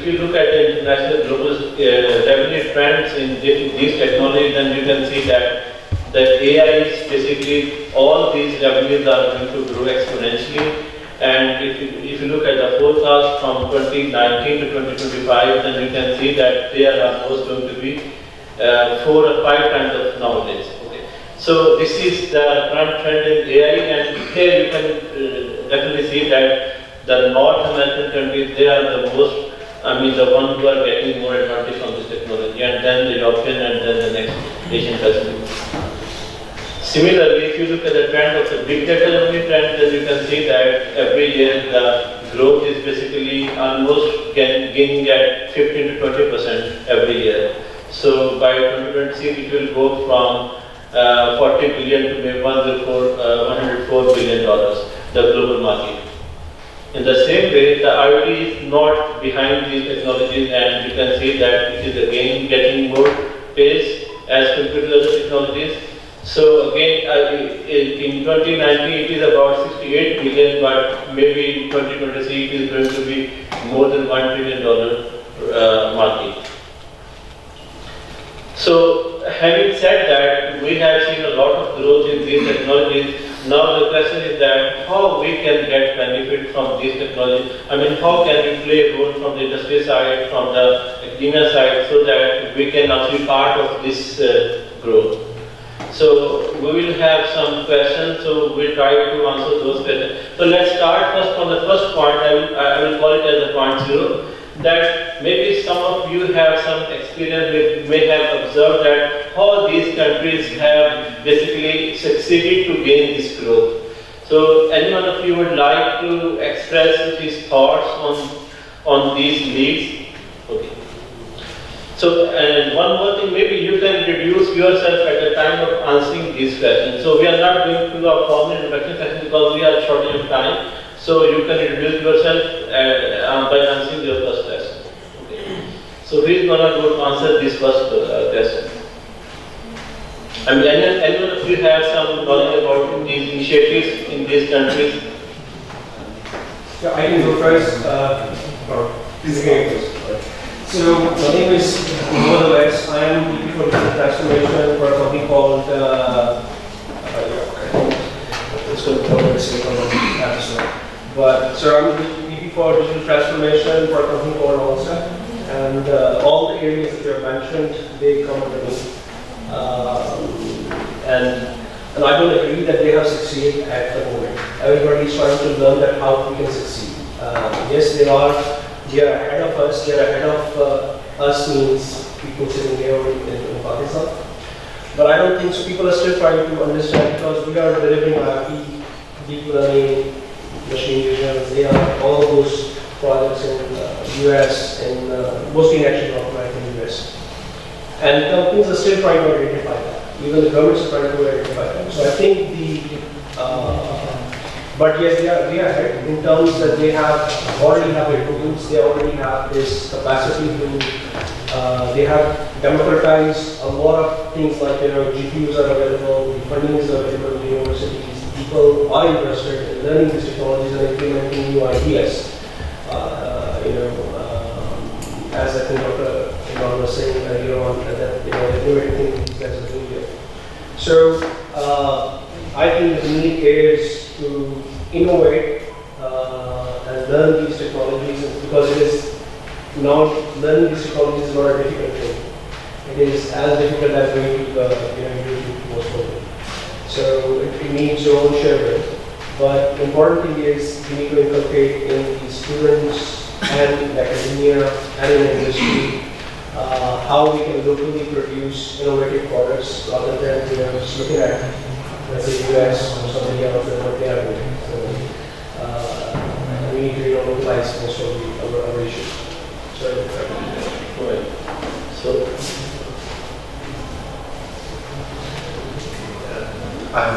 you look at the international global revenue trends in these technologies, then you can see that the AI is basically all these revenues are going to grow exponentially. And if you look at the forecast from 2019 to 2025, then you can see that they are almost going to be 4 or 5 times of nowadays. Okay. So this is the current trend in AI, and here you can definitely see that the North American countries, they are the most, the ones who are getting more advantage from this technology, and then the European, and then the next Asian Pacific. Similarly, if you look at the trend of the big data revenue trend, then you can see that every year the growth is basically almost gaining at 15 to 20% every year. So by 2026, it will go from 40 billion to maybe $104 billion, the global market. In the same way, the IoT is not behind these technologies, and you can see that it is again getting more pace as compared to other technologies. So again, in 2019 it is about 68 billion, but maybe in 2026 it is going to be more than $1 trillion market. So having said that, we have seen a lot of growth in these technologies. Now the question is that how we can get benefit from these technologies. How can we play a role from the industry side, from the academia side, so that we can also be part of this growth. So we will have some questions, so we'll try to answer those questions. So let's start first from the first point. I will call it as a point 0. That maybe some of you have some experience with, may have observed that how these countries have basically succeeded to gain this growth. So any one of you would like to express his thoughts on these leads? Okay. So, and one more thing, maybe you can introduce yourself at the time of answering these questions. So we are not going to do a formal introduction session because we are short of time. So you can introduce yourself by answering your first question. Okay. So who is going to go to answer this first question? Anyone of you have some knowledge about these initiatives in these countries? Yeah, I can go first. Or please go first. So my name is dlosX. I am VP for Digital Transformation for a company called it's going to cover the same episode. But so I'm VP for Digital Transformation for a company called UET, and all the areas that you have mentioned, they come under me. And I don't agree that they have succeeded at the moment. Everybody is trying to learn that how we can succeed. Yes, they are ahead of us. They are ahead of us means people sitting here in Pakistan. But I don't think so. People are still trying to understand because we are delivering IoT, deep learning, machine vision. They are all those projects in US and mostly actually North America and US. And companies are still trying to identify that. Even the governments are trying to identify that. So I think but yes, they are ahead in terms that they already have the tools, they already have this capacity to, they have democratized a lot of things like, GPUs are available, the funding is available in universities, people are interested in learning these technologies and implementing new ideas. As I think Dr. Imran was saying earlier on, that innovative things these guys are doing here. So I think the need is to innovate and learn these technologies, because it is not learning these technologies is not a difficult thing. It is as difficult as going to YouTube most probably. So it needs your own shareware. But the important thing is you need to inculcate in the students and in academia and in the industry how we can locally produce innovative products rather than just looking at, let's say, US or somebody else and what they are doing. So we need to localize most of our issues. So I'm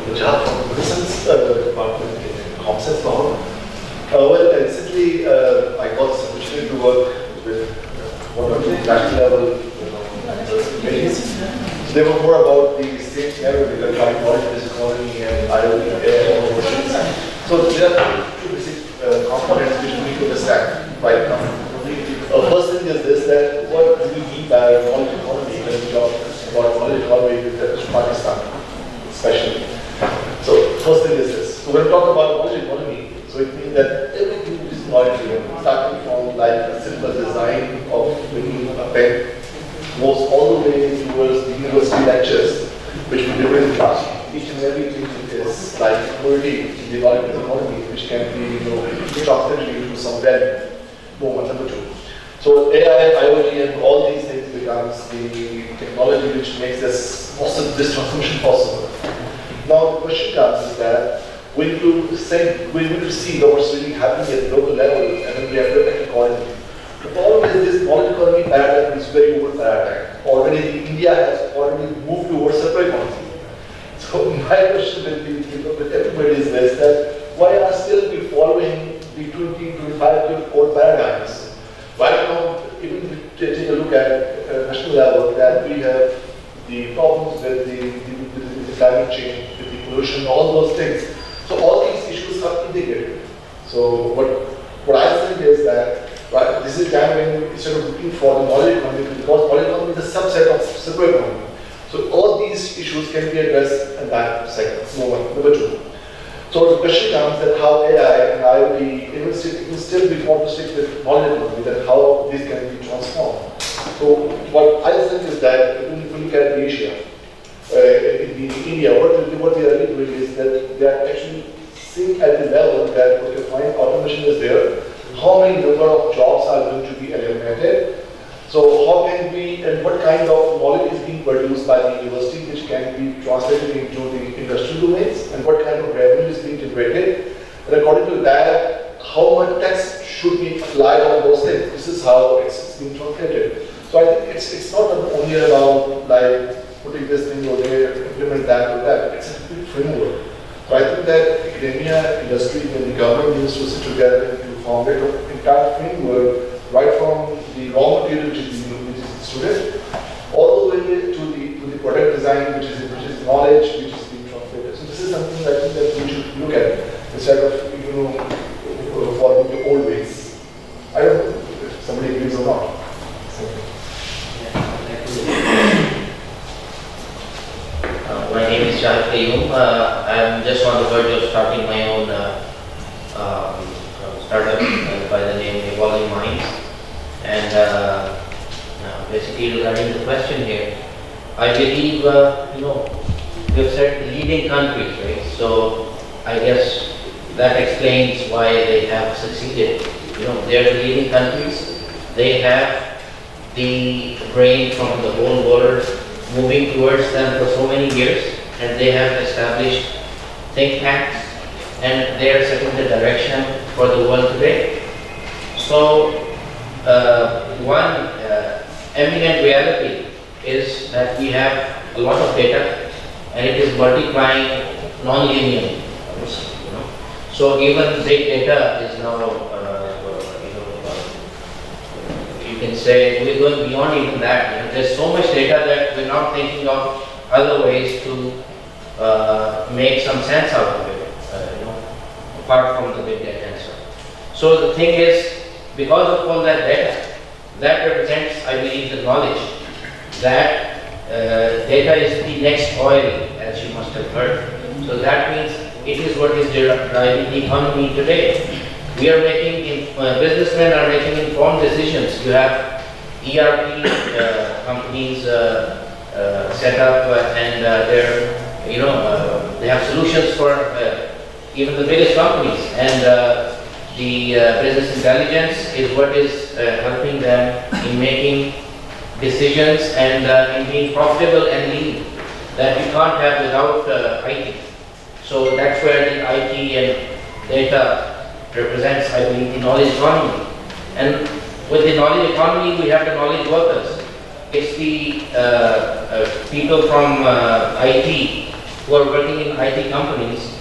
Rajat from Medicine's department in Comsets Lahore. Well, recently I got this opportunity to work with one of the national level committees. So they were more about the state level, they were trying multi-business economy and IoT. So there are two basic components which we need to understand right now. like a simple design of making a pen goes all the way towards the university lectures, which we do in class. Each and every thing is like already in the knowledge economy, which can be translated into some value. Moment number 2. So AI, IoT, and all these things becomes the technology which makes this transformation possible. Now the question comes is that we need to see what's really happening at the local level, and then we have to act accordingly. The problem is this knowledge economy paradigm is very old paradigm. Already India has already moved towards separate economy. So my question will be, with everybody is this, that why are still we following the 20-25 old paradigms? Right now, even if we take a look at national level, that we have the problems with the climate change, with the pollution, all those things. So all these issues are integrated. So what I think is that this is time when instead of looking for the knowledge economy, because knowledge economy is a subset of separate economy. So all these issues can be addressed in that segment. Number 2. So the question comes that how AI and IoT even still we want to stick with knowledge economy, that how this can be transformed. So what I think is that if we look at Asia, in India, what they are doing is that they are actually seeing at the level that okay, fine, automation is there. How many number of jobs are going to be eliminated? So how can we, and what kind of knowledge is being produced by the university which can be translated into the industrial domains, and what kind of revenue is being generated? And according to that, how much tax should be applied on those things? This is how it's being translated. So I think it's not only about like putting this thing over there, implement that or that. It's a big framework. So I think that academia, industry, and the government needs to sit together and to form an entire framework, right from the raw material, which is the student, all the way to the product design, which is knowledge, which is being translated. So this is something I think that we should look at instead of following the old ways. I don't know if somebody agrees or not. My name is Shahid Qayyum. I'm just on the verge of starting my own startup by the name Evolving Minds. And basically regarding the question here, I believe, you've said the leading countries, right? So I guess that explains why they have succeeded. They're the leading countries. They have the brain from the whole world moving towards them for so many years, and they have established think tanks, and they are setting the direction for the world today. So one eminent reality is that we have a lot of data, and it is multiplying non-linearly. So even big data is now, you can say we're going beyond even that. There's so much data that we're not thinking of other ways to make some sense out of it, apart from the big data and so on. So the thing is, because of all that data, that represents, I believe, the knowledge that data is the next oil, as you must have heard. So that means it is what is driving the economy today. We are making, businessmen are making informed decisions. You have ERP companies set up, and they have solutions for even the biggest companies. And the business intelligence is what is helping them in making decisions and in being profitable and lean that we can't have without IT. So that's where the IT and data represents, I believe, the knowledge economy. And with the knowledge economy, we have the knowledge workers. It's the people from IT who are working in IT companies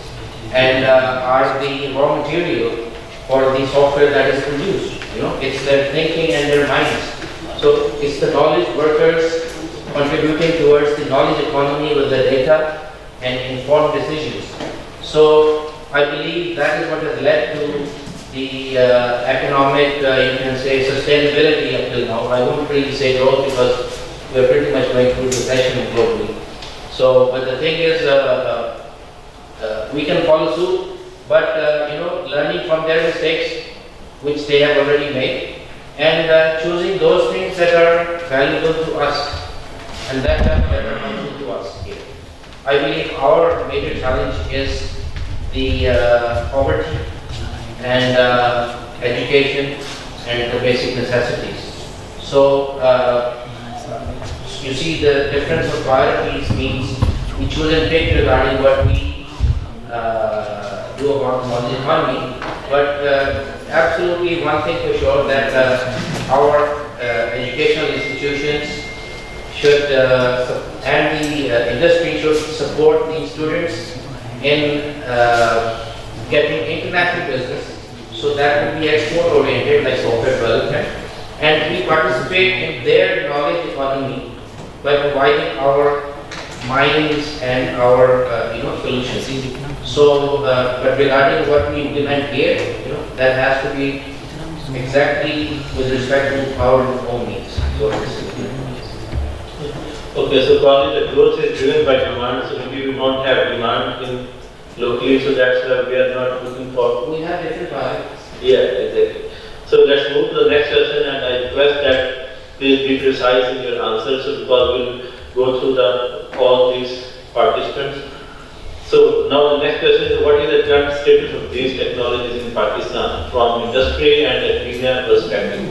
and are the raw material for the software that is produced. It's their thinking and their minds. So it's the knowledge workers contributing towards the knowledge economy with the data and informed decisions. So I believe that is what has led to the economic, you can say, sustainability up till now. I won't really say growth because we're pretty much going through recession globally. So, but the thing is, we can follow suit, but learning from their mistakes, which they have already made, and choosing those things that are valuable to us and that are helpful to us here. I believe our major challenge is the poverty and education and the basic necessities. So you see the difference of priorities means we choose and pick regarding what we do about the knowledge economy, but absolutely one thing for sure that our educational institutions should and the industry should support these students in getting international business. So that would be export oriented like software development, and we participate in their knowledge economy by providing our minds and our solutions. So, but regarding what we implement here, that has to be exactly with respect to our own needs. So, okay, so probably the growth is driven by demand, so maybe we don't have demand in locally, so that's why we are not looking for. we have different products. Yeah, exactly. So let's move to the next question, and I request that please be precise in your answers, so because we'll go through all these participants. So now the next question is, what is the current status of these technologies in Pakistan from industry and academia perspective?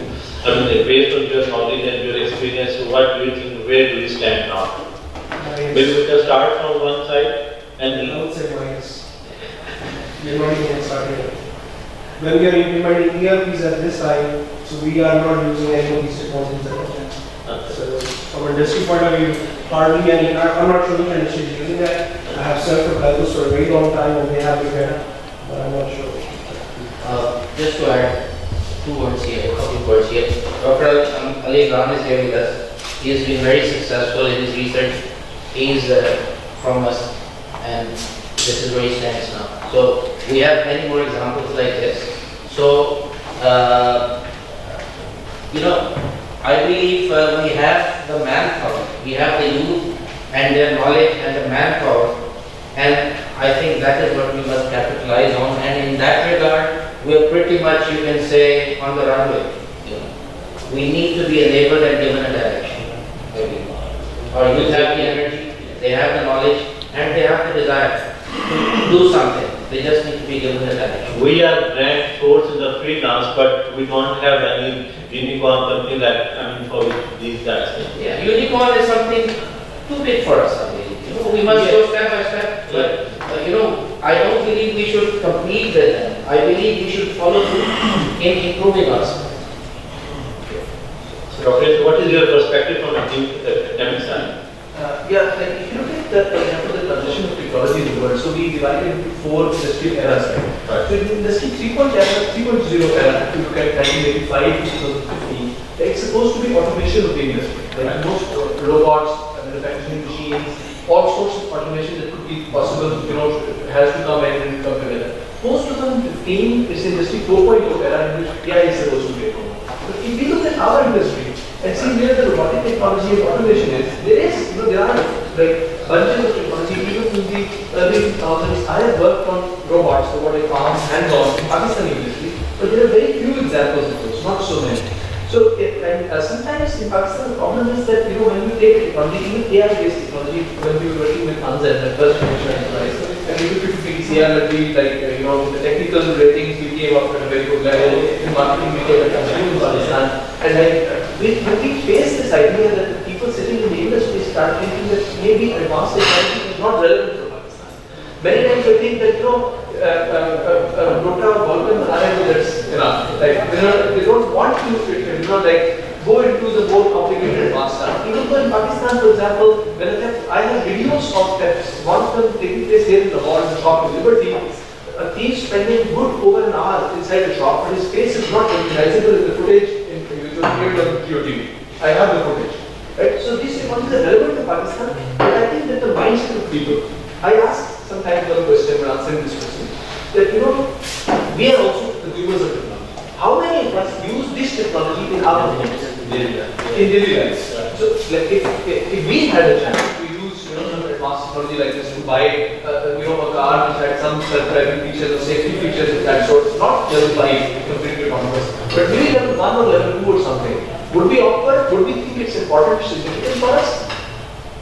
I mean, based on your knowledge and your experience, what do you think, where do we stand now? Maybe we can start from one side and I would say minus. We're not even starting. When we are implementing ERPs at this time, so we are not using any of these technologies at all. So from an industry point of view, hardly any. I'm not sure which industry is using that. I have served for Belarus for a very long time and they have it better, but I'm not sure. Just to add two words here, a couple of words here. Dr. Ali Ram is here with us. He has been very successful in his research. He is from us, and this is where he stands now. So we have many more examples like this. So, I believe we have the manpower, we have the youth and their knowledge and the manpower, and I think that is what we must capitalize on. And in that regard, we are pretty much, you can say, on the runway. We need to be enabled and given a direction. Our youth have the energy, they have the knowledge, and they have the desire to do something. They just need to be given the direction. we are ranked fourth in the freelance, but we don't have any unicorn company for these guys. Yeah, unicorn is something too big for us, I believe. We must go step by step, but I don't believe we should compete with them. I believe we should follow through in improving us. So, Dr., what is your perspective from academic side? If you look at the transition of technology in the world, so we divided into 4 industrial eras, right? So in industry 3.0 era, if you look at 1985 to 2015, it's supposed to be automation of the industry. Like most robots, manufacturing machines, all sorts of automation that could be possible, has to come and come together. Post 2015 is industry 4.0 era in which AI is supposed to be a But if we look at our industry and see where the robotic technology and automation is, there are like bunches of technology. Even in the early 2000s, I have worked on robots, robotic arms, hands-on in Pakistani industry, but there are very few examples of those, not so many. So, sometimes in Pakistan, the problem is that when we take technology, even AI-based technology, when we were working with Anzan, the first commercial enterprise, and we took it to PCR, the technical ratings we came up with a very good level, in marketing we came at in Pakistan, and when we face this idea that the people sitting in the industry start thinking that maybe advanced technology is not relevant for Pakistan. Many times we think that Rota or Balkan that's enough. They don't want to go into the more complicated advanced stuff. Even though in Pakistan, for example, when I have videos of thefts, one of them taking place here in Lahore in the shop of Liberty, a thief spending good over an hour inside the shop, but his face is not recognizable in the footage which was played on QTV. I have the footage. Right? So these technologies are relevant to Pakistan, but I think that the mindset of people. I asked sometimes one question when answering this question, that we are also consumers of technology. How many of us use this technology in our homes? In daily life. So like if we had a chance to use some advanced technology like this to buy a car which had some self-driving features or safety features of that sort, not level 5 completely autonomous, but maybe level 1 or level 2 or Would we opt for it? Would we think it's important, significant for us?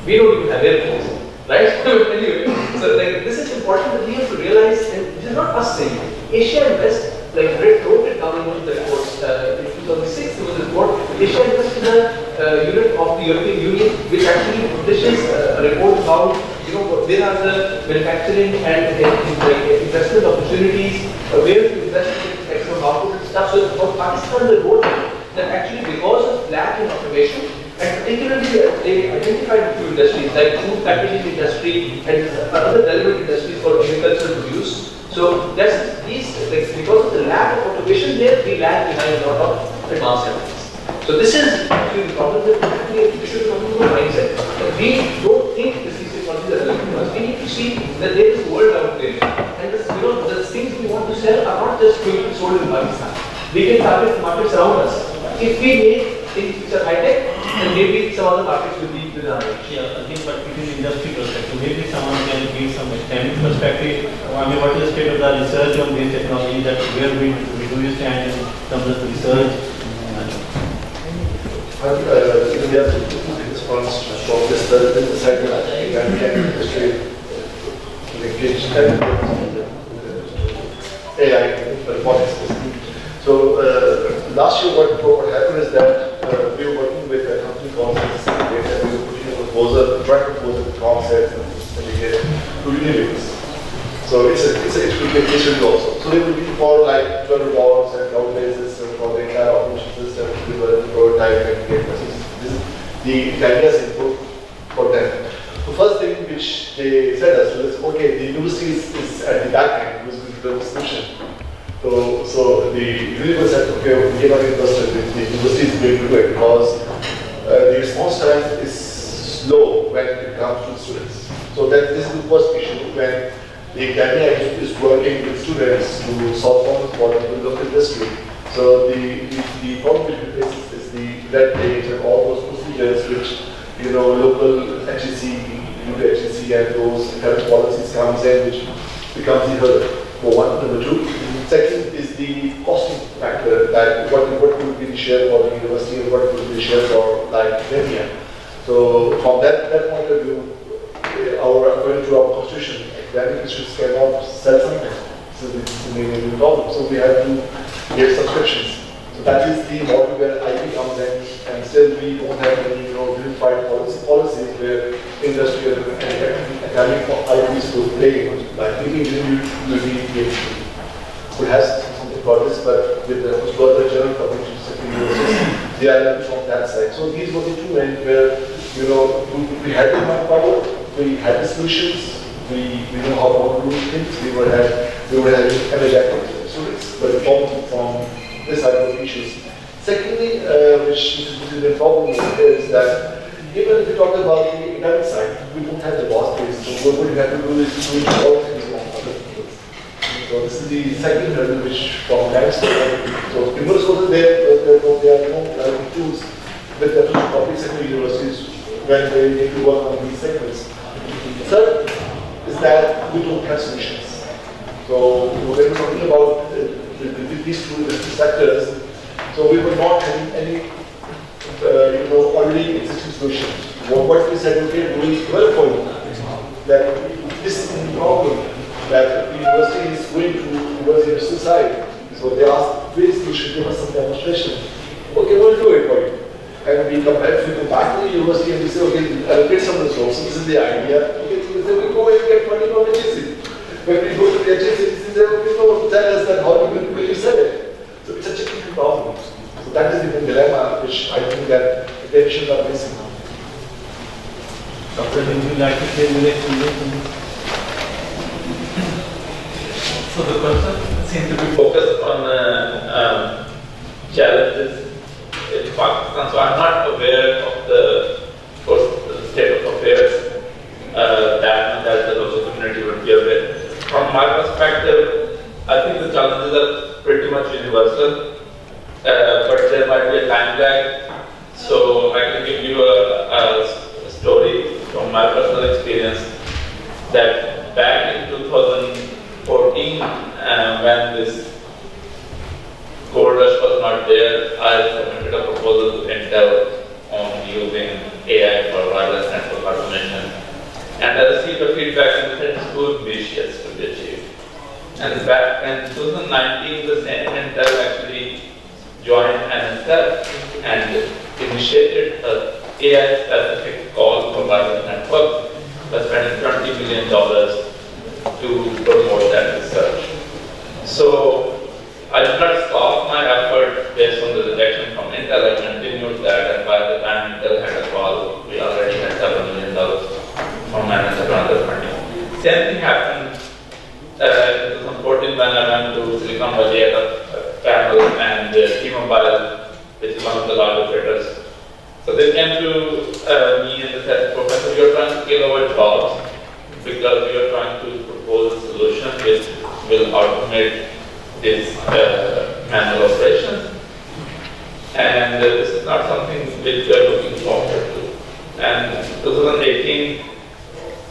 We don't even have airplanes, right? Anyway, so like this is important that we have to realize, and this is not us saying it. Asia Invest, like wrote it down in one of the reports. In 2006, there was a report. Asia Invest is a unit of the European Union which actually publishes a report about where are the manufacturing and investment opportunities, where to invest in export output and stuff. So for Pakistan, the road that actually because of lack in automation, and particularly they identified a few industries like food packaging industry and other relevant industries for agricultural use. So that's these because of the lack of automation there, we lag behind a lot of advanced countries. So this is actually the problem that we should come to a mindset. That we don't think that these technologies are relevant to us. We need to see that there is a world out there, and this, the things we want to sell are not just going to be sold in Pakistan. We can target markets around us. If we make things which are high tech, then maybe some other markets will be within our reach. Yeah, I think but within industry perspective, maybe someone can give some academic perspective. I mean, what is the state of the research on this technology, that where we do you stand in terms of research? India response from this side of the industry engaged AI robotics. So last year what happened is that we were working with a company called and we were putting a proposal, joint proposal with concepts and we get to Univix. So it's a case also. So they will be for like $12 and cloud basis for the entire operation system, we were in prototype and get the ideas input for them. The first thing which they said us was, okay, the university is at the back end, who's going to build the solution. So the university said, okay, we are interested, the university is going to do it because the response time is slow when it comes to students. So that this is the first issue when the academia is working with students to solve problems for the local industry. So the problem which we face is the red tape and all those procedures which local HEC, UET and those current policies comes in, which becomes the hurdle for one. Number two. Second is the costing factor, that what would be the share for the university and what would be the share for like academia. So from that point of view, according to our constitution, academic institutes cannot sell something. So this is the main problem. So we have to give subscriptions. So that is the model where IP comes in, and still we don't have any unified policies where industry and academic IPs could play. Like thinking will be who has something for this, but with the further general public universities, they are left from that side. So these were the two ends where we had the manpower, we had the solutions, we know how to do things, we would have energetic students, but the problem from this side of the issues. Secondly, which is the problem is that even if we talk about the academic side, we don't have the boss base. So what we have to do is do all things on other people. So this is the second hurdle which from academics. So numerous courses there are no tools with the public sector universities when they need to work on these segments. Third is that we don't have solutions. So when we're talking about these two sectors, so we were not having any already existing solutions. What we said, okay, we will develop for you. That this is the problem that the university is going to university side. So they ask, please you should give us some demonstration. Okay, we'll do it for you. And we come back to the university and we say, okay, allocate some resources, this is the idea. Okay, so we go and get money from HSC. When we go to the HSC, they say, okay, no, tell us that how you sell it. So it's a chicken problem. So that is the dilemma which I think that attention are missing. Dr. Would you like to share your experience? So the question seems to be focused on challenges in Pakistan. So I'm not aware of the state of affairs that the local community would be aware. From my perspective, I think the challenges are pretty much universal, but there might be a time lag. So I can give you a story from my personal experience that back in 2014, when this gold rush was not there, I submitted a proposal proposal to Intel on using AI for wireless network automation. And I received a feedback and said it's too ambitious to be achieved. And back in 2019, the same Intel actually joined NSF and initiated an AI-specific call for wireless networks by spending $20 million to promote that research. So I did not stop my effort based on the rejection from Intel. I continued that, and by the time Intel had a call, we already had $7 million from NSF another funding. Same thing happened in 2014 when I went to Silicon Valley at a panel and T-Mobile, which is one of the large operators. So they came to me and they said, Professor, you're trying to kill our jobs because we are trying to propose a solution which will automate this manual operations. And this is not something which we are looking forward to. And in 2018,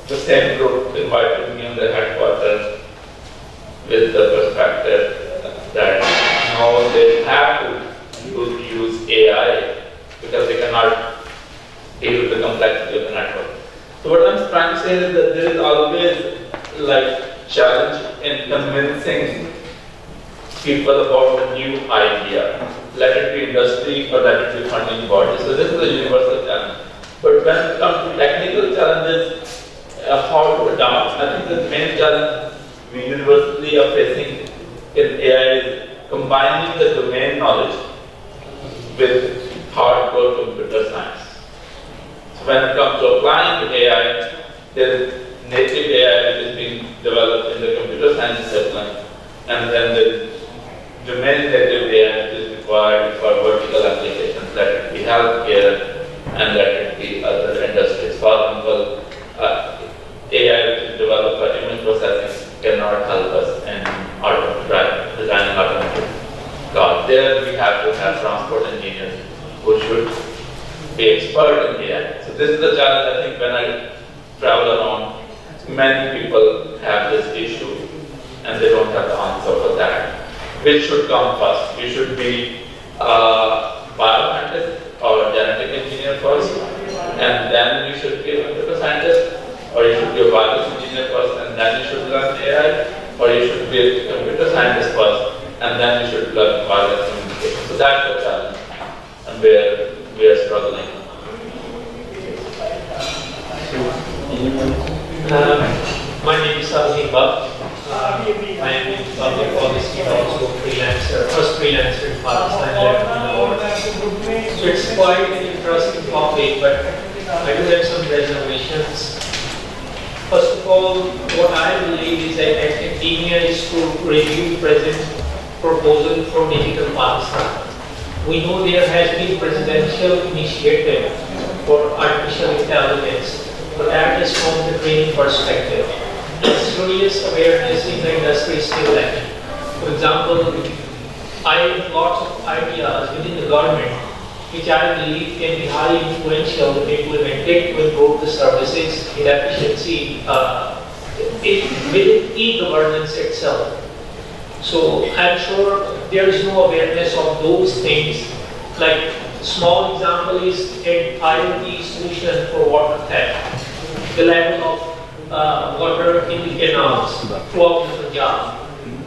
the same group invited me on the headquarters with the perspective that now they have to use AI because they cannot deal with the complexity of the network. So what I'm trying to say is that there is always like challenge in convincing people about a new idea, let it be industry or let it be funding bodies. So this is a universal challenge. But when it comes to technical challenges, how to adopt, I think the main challenge we universally are facing in AI is combining the domain knowledge with hardcore computer science. So when it comes to applying AI, there is native AI which is being developed in the computer science discipline, and then the domain native AI which is required for vertical applications, let it be healthcare and let it be other industries. For example, AI which is developed for image processing cannot help us in designing automated cars. There we have to have transport engineers who should be expert in AI. So this is the challenge. I think when I travel around, many people have this issue and they don't have the answer for that. Which should come first? You should be a bioscientist or a genetic engineer first, and then you should be a computer scientist, or you should be a wireless engineer first, and then you should learn AI, or you should be a computer scientist first, and then you should learn wireless communication. So that's the challenge, and where we are struggling. My name is Abhinav. I am in public policy, also freelancer, first freelancer in Pakistan, left in Lahore. So it's quite an interesting topic, but I do have some reservations. First of all, what I believe is that academia is to review present proposal for digital Pakistan. We know there has been presidential initiative for artificial intelligence, but that is from the training perspective. Serious awareness in the industry is still lacking. For example, I have lots of ideas within the government which I believe can be highly influential if implemented to improve the services and efficiency within e-governance itself. So I'm sure there is no awareness of those things. Like small example is an IoT solution for water theft. The level of water in the canals throughout the Punjab.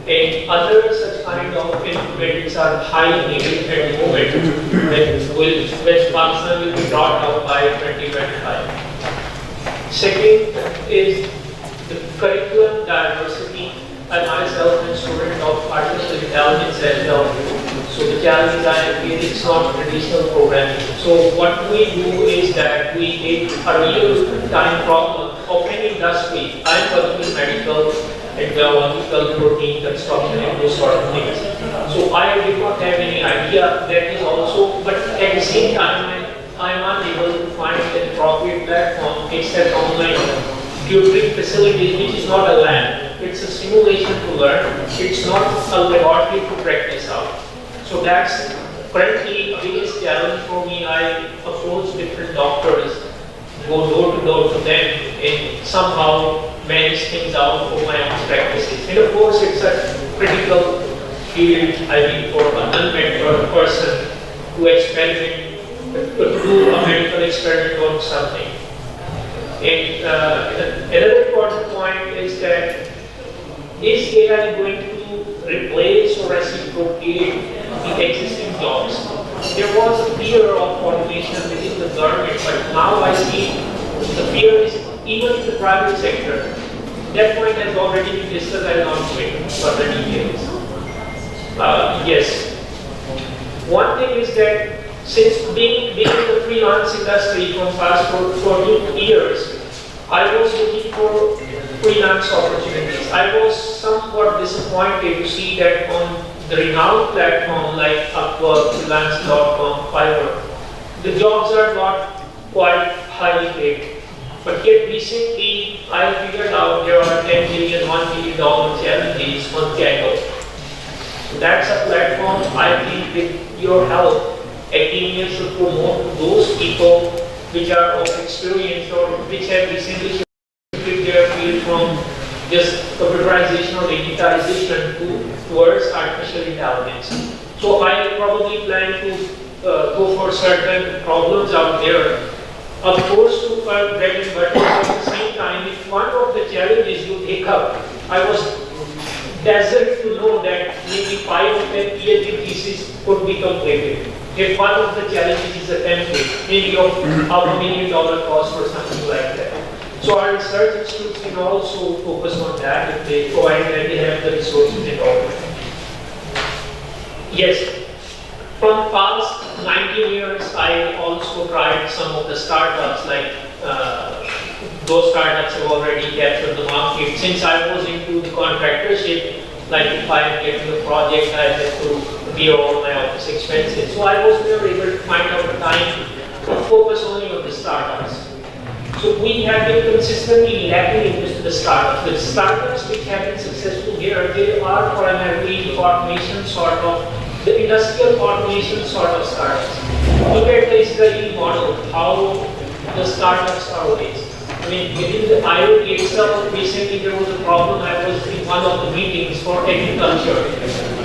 And other such kind of implementations are highly needed at the moment, when Pakistan will be brought out by 2025. Second is the curriculum diversity. I myself am a student of artificial intelligence as well. So the challenge is I feel it's not traditional programming. So what we do is that we take a real-time problem of any industry. I'm working in medical, and biological, protein, construction, and those sort of things. So I did not have any idea that is also, but at the same time, I'm unable to find an appropriate platform except online tutoring facilities, which is not a lab. It's a simulation to learn. It's not a laboratory to practice out. So that's currently the biggest challenge for me. I approach different doctors, go door to door to them, and somehow manage things out for my own practices. And of course, it's a critical field, I mean, for an unmentored person to experiment, to do a medical experiment on something. And another important point is that is AI going to replace or reciprocate the existing jobs? There was a fear of automation within the government, but now I see the fear is even in the private sector. That point has already been discussed. I will not go into further details. Yes. One thing is that since being in the freelance industry for past 14 years, I was looking for freelance opportunities. I was somewhat disappointed to see that on the renowned platform like Upwork, freelance.com, Fiverr, the jobs are not quite highly paid. But yet recently I figured out there are 10 million, $1 million challenges on Kaggle. So that's a platform I think with your help, academia should promote to those people which are of experience or which have recently shifted their field from just computerization or digitization towards artificial intelligence. So I probably plan to go for certain problems out there. Of course, to earn bread and butter, but at the same time, if one of the challenges you take up, I was dazzled to know that maybe 5 or 10 PhD theses could be completed. If one of the challenges is a template, maybe of $500 million cost or something like that. So our research institutes can also focus on that if they provide and they have the resources and all. Yes. From past 19 years, I also tried some of the startups, like those startups have already captured the market. Since I was into the contractorship, like if I get the project, I had to bear all my office expenses. So I was never able to find out the time to focus only on the startups. So we have been consistently lacking into the startups. The startups which have been successful here, they are primarily automation sort of, the industrial automation sort of startups. Look at the Israeli model, how the startups are raised. I mean, within the IoT itself, recently there was a problem. I was in one of the meetings for agriculture.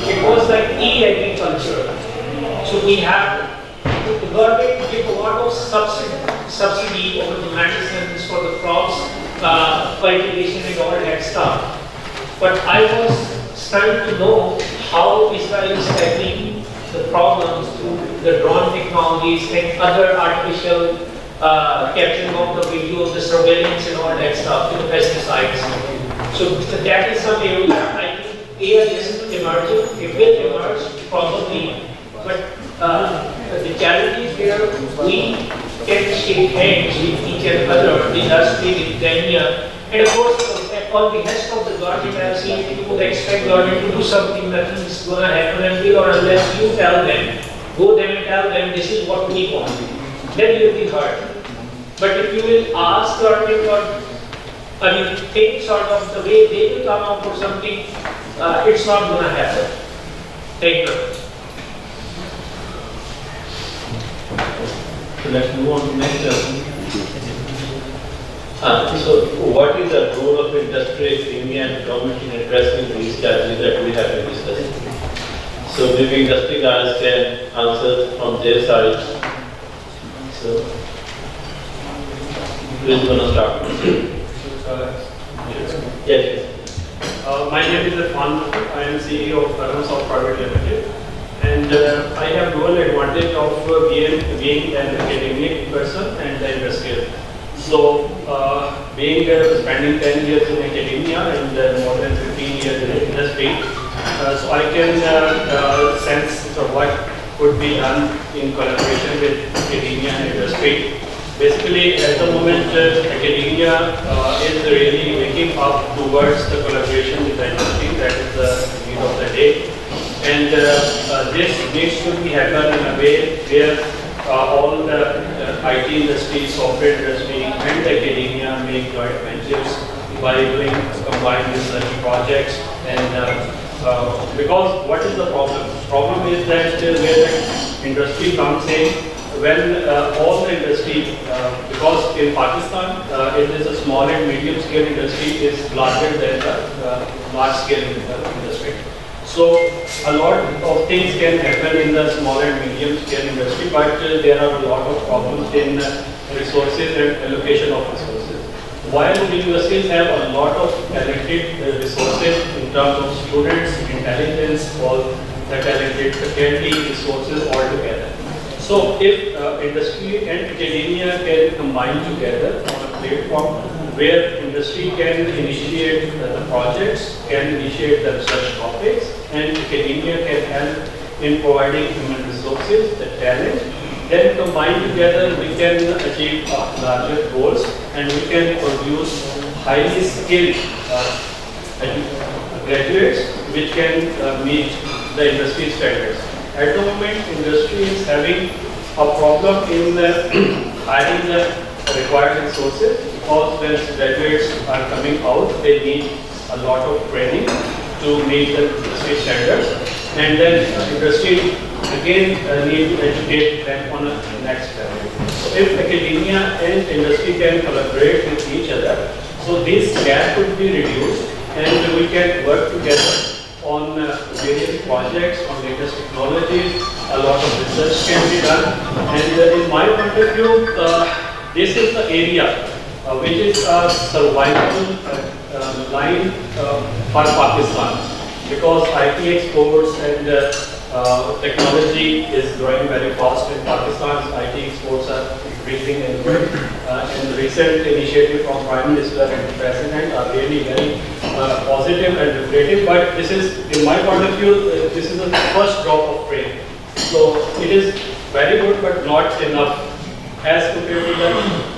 It was like e-agriculture. So we have, the government give a lot of subsidy over the medicines for the crops, cultivation and all that stuff. But I was stunned to know how Israel is tackling the problems through the drone technologies and other artificial capturing of the video, the surveillance and all that stuff to the pesticides. So that is some area I think AI is emerging. It will emerge probably, but the challenge is where we can shake hands with each other, the industry, with academia, and of course on behest of the government, I have seen people expect government to do something, nothing is going to happen until or unless you tell them, go them and tell them this is what we want. Then you will be heard. But if you will ask government or think sort of the way they will come up with something, it's not going to happen. Thank you. So let's move on to next question. So what is the role of industry, academia and government in addressing these challenges that we have been discussing? So maybe industry guys can answer from their side. So who is going to start? Yes. My name is Irfan. I am CEO of Microsoft Private Limited, and I have dual advantage of being an academic person and an industrial. So, spending 10 years in academia and more than 15 years in industry, so I can sense what could be done in collaboration with academia and industry. Basically, at the moment, academia is really waking up towards the collaboration with the industry. That is the need of the day. And this needs to be happen in a way where all the IT industry, software industry, and academia make joint ventures by doing combined research projects. And because what is the problem? Problem is that where the industry comes in, when all the industry, because in Pakistan it is a small and medium scale industry is larger than the large scale industry. So a lot of things can happen in the small and medium scale industry, but there are a lot of problems in resources and allocation of resources. While the universities have a lot of talented resources in terms of students, intelligence, all the talented faculty resources all together. So if industry and academia can combine together on a platform where industry can initiate the projects, can initiate the research topics, and academia can help in providing human resources, the talent, then combined together we can achieve larger goals and we can produce highly skilled graduates which can meet the industry standards. At the moment, industry is having a problem in hiring the required resources because when graduates are coming out, they need a lot of training to meet the industry standards, and then industry again need to educate them on a next level. So if academia and industry can collaborate with each other, so this gap could be reduced and we can work together on various projects, on latest technologies, a lot of research can be done. And in my point of view, this is the area which is a survival line for Pakistan, because IT exports and technology is growing very fast in Pakistan. IT exports are increasing and growing. And the recent initiative from Prime Minister and the President are really very positive and lucrative. But this is, in my point of view, this is the first drop of rain. So it is very good, but not enough as compared to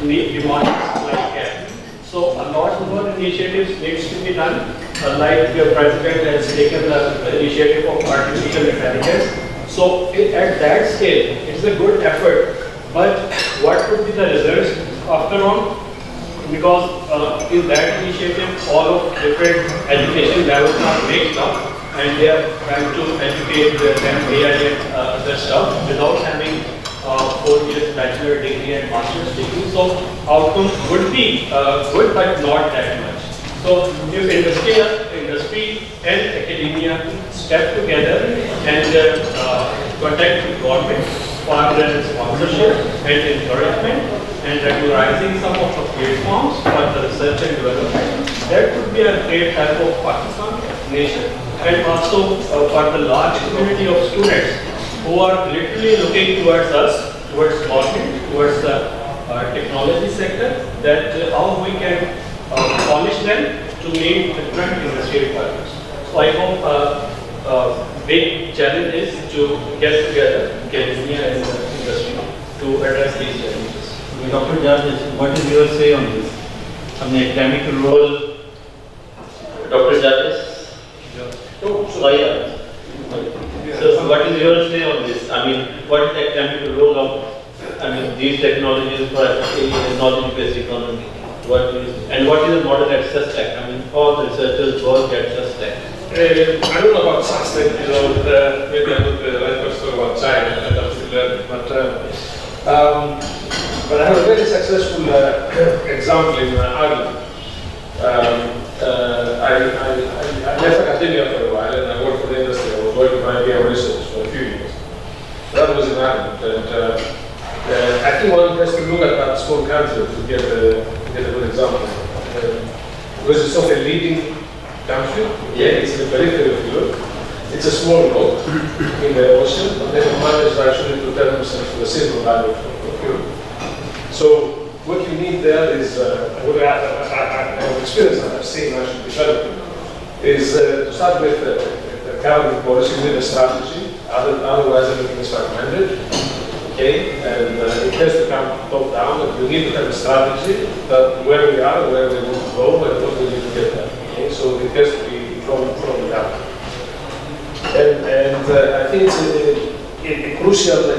the demand supply gap. So a lot more initiatives needs to be done. Like the President has taken the initiative of artificial intelligence. So at that scale, it's a good effort. But what could be the results after all? Because in that initiative, all of different education levels are mixed up, and they are trying to educate them AI and other stuff without having 4 years bachelor degree and master's degree. So outcomes would be good, but not that much. So if industry and academia step together and contact the government for sponsorship and encouragement and regularizing some of the platforms for the research and development, that would be a great help of Pakistan nation. And also for the large community of students who are literally looking towards us, towards government, towards the technology sector, that how we can polish them to meet different industry requirements. So I hope big challenge is to get together academia and industry to address these challenges. Dr. Jadis, what is your say on this? On the academic role, Dr. Jadis? So what is your say on this? I mean, what is the academic role of these technologies for a knowledge-based economy? What is the model at SUSTEC? I mean, all the researchers work at SUSTEC. I don't know about SUSTEC, maybe I would like to talk about China, I'd have to learn. But I have a very successful example in Ireland. I left academia for a while and I worked for the industry. I was working on IBM research for a few years. That was in Ireland. And I think one has to look at that small country to get a good example. Because it's not a leading country, it's in the periphery of Europe. It's a small rock in the ocean, but they have managed actually to turn themselves to the Silicon Valley of Europe. So what you need there is, what I have experienced and I've seen actually developing, is to start with the current policy, you need a strategy, otherwise everything is fragmented. Okay, and it has to come top down, and we need to have a strategy that where we are, where we want to go, and what we need to get there. Okay, so it has to be from the top. And I think it's crucial what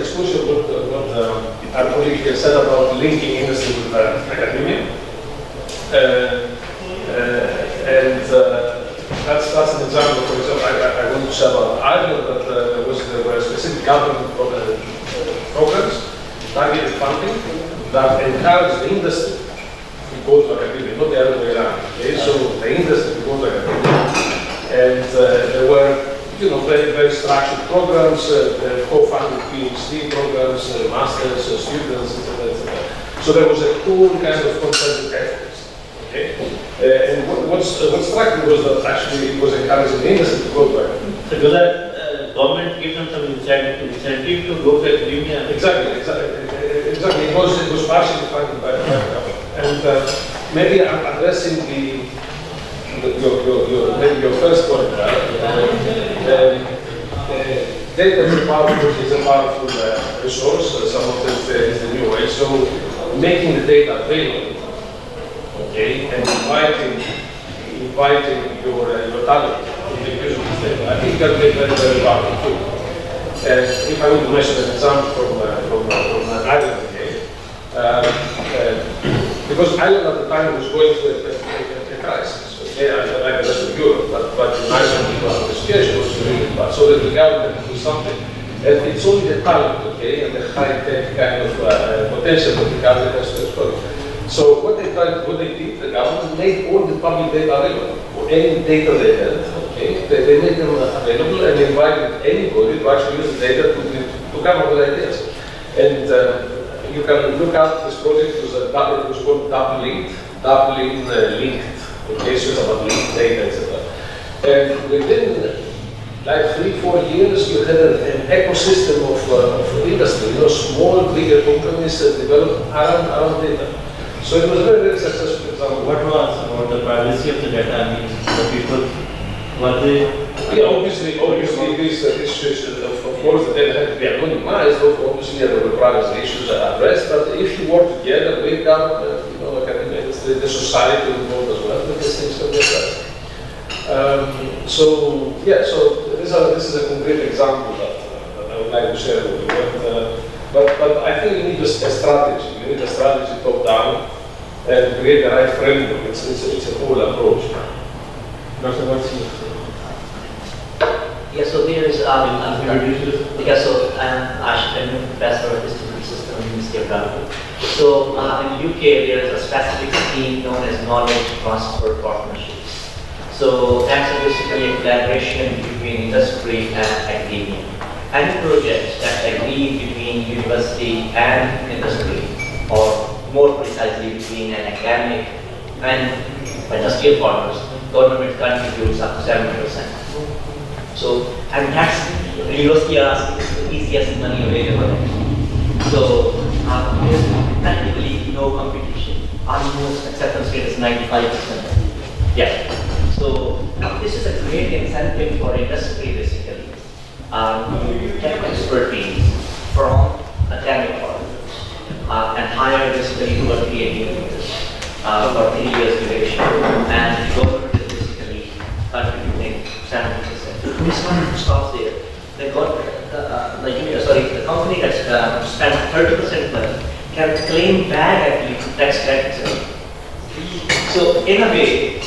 our colleague said about linking industry with academia. That's an example. For example, I want to say about Ireland that there were specific government programs, targeted funding that encourage the industry to go to academia, not the other way around. Okay? So the industry to go to academia, and there were very, very structured programs, co-funded PhD programs, masters, students, etc., etc. So there was a whole kind of concerted efforts. Okay, and what struck me was that actually it was encouraging the industry to go back. So does that government give them some incentive to go to academia? Exactly. It was partially funded by the government, and maybe I'm addressing your first point. Data is a powerful resource. Some of it is the new way. So making the data available, okay, and inviting your talent to the use of this data, I think that is very, very powerful too. And if I would mention an example from Ireland again, because Ireland at the time was going through a crisis, okay, like the rest of Europe, but in Ireland the situation was really bad, so that the government could do something. And it's only the talent, okay, and the high-tech kind of potential that the government has to exploit. So what they did, the government made all the public data available, or any data they had, okay, they made them available and invited anybody to actually use the data to come up with ideas. And you can look at this project, it was called doubling linked, okay, so it's about linked data, etc. And within like 3-4 years, you had an ecosystem of industry, small, bigger companies that developed around data. So it was a very, very successful example. What was about the privacy of the data? I mean, the people, were they? Yeah, obviously these issues, of course, the data had to be anonymized. Obviously, there were privacy issues addressed. But if you work together with government, academia, the society involved as well, then these things can be addressed. So this is a concrete example that I would like to share with you. But I think you need a strategy. You need a strategy top down and create the right framework. It's a whole approach. Dr. What's your Yeah, so there is, so I'm a professor of distributed system at the University of Lahore. So in UK, there is a specific scheme known as knowledge transfer partnerships. So that's basically a collaboration between industry and academia. Any projects that agree between university and industry, or more precisely between an academic and industrial partners, government contributes up to 70%. So, and that's the university is the easiest money available. So, there's practically no competition. Almost acceptance rate is 95%. Yeah. So, this is a great incentive for industry basically. Get expertise from academic partners and hire basically 2 or 3 engineers for 3 years duration, and the government is basically contributing 70%. This one stops there. The company that's spent 30% money can claim back actually tax credits. So in a way,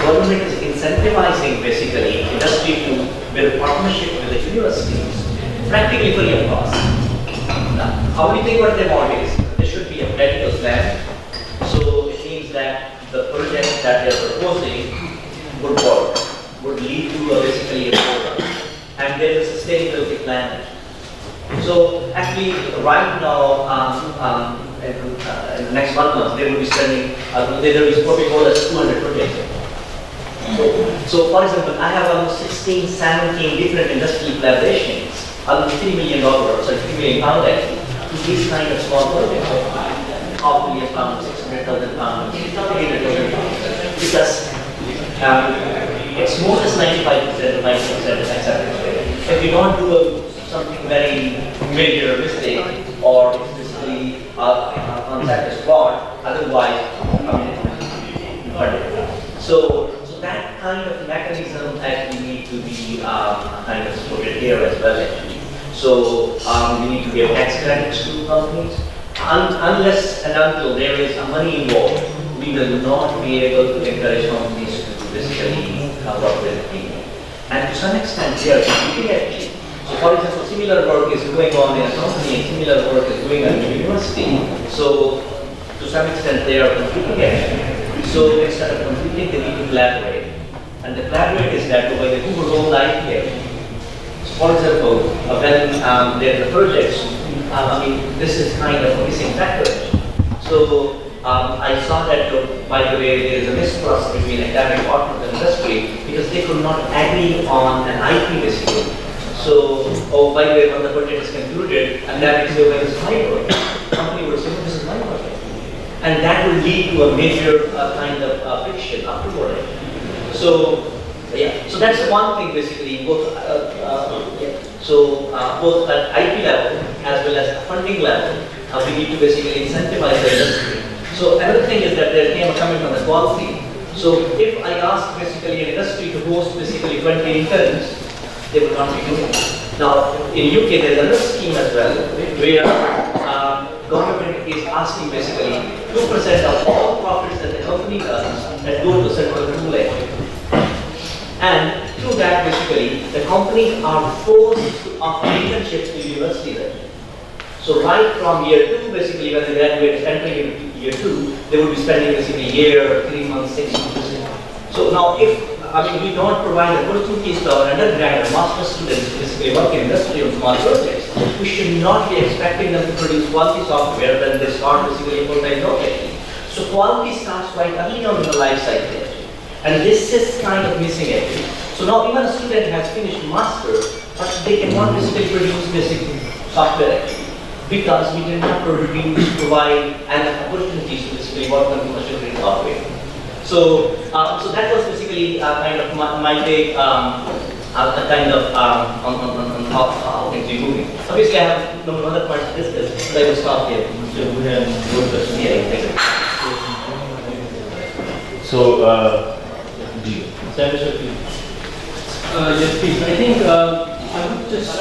government is incentivizing basically industry to build partnership with the universities, practically free of cost. Now, how many think what they want is there should be a practical plan. So it means that the project that they are proposing would work, would lead to basically a program, and there is a sustainability plan. So actually, right now, in the next 1 month, they will be spending. There is what we call as 200 projects. So for example, I have almost 16, 17 different industrial collaborations, almost $3 million, sorry, £3 million actually, to these kind of small projects. £500,000, £600,000, £800,000, because it's more than 95% or 90% is acceptance rate. If you don't do something very major mistake, or it's basically concept is flawed, otherwise, so that kind of mechanism actually need to be kind of supported here as well actually. So we need to give tax credits to companies. Unless and until there is money involved, we will not be able to encourage companies to basically work with people. And to some extent they are competing actually. So for example, similar work is going on in a company and similar work is going on in a university. So to some extent they are competing actually. So instead of competing, they need to collaborate. And the collaborate is that by the Google role IPL. So for example, when there are projects, I mean, this is kind of a missing factor. So I saw that, by the way, there is a mistrust between academic partners and industry because they could not agree on an IP basically. So, by the way, when the project is concluded, and that is where is my project, the company would say, "No, this is my project," and that will lead to a major kind of friction afterward. So, yeah, so that's one thing basically. Both, both at IP level as well as funding level, we need to basically incentivize the industry. So another thing is that there came a comment on the quality. So if I ask basically an industry to host basically 20 interns, they will not be doing it. Now in UK there is another scheme as well where government is asking basically 2% of all profits that the company does that go to central pool. And through that basically the companies are forced to offer internships to universities. So right from year 2 basically when the graduate is entering year 2, they will be spending basically a year, 3 months, 6 months. So now if, we don't provide opportunities to our undergrad and master students to basically work in industry on small projects, we should not be expecting them to produce quality software when they start basically a full-time job actually. So quality starts quite early on in the life cycle actually. And this is kind of missing actually. So now even a student has finished master, but they cannot basically produce basic software actually, because we did not provide an opportunities to basically work on commercial grade software. So, so that was basically kind of my take kind of on how things are moving. Obviously, I have no other points to discuss, but I will stop here. So we have one question. Yeah, thank you. So, Yes, please. I think I would just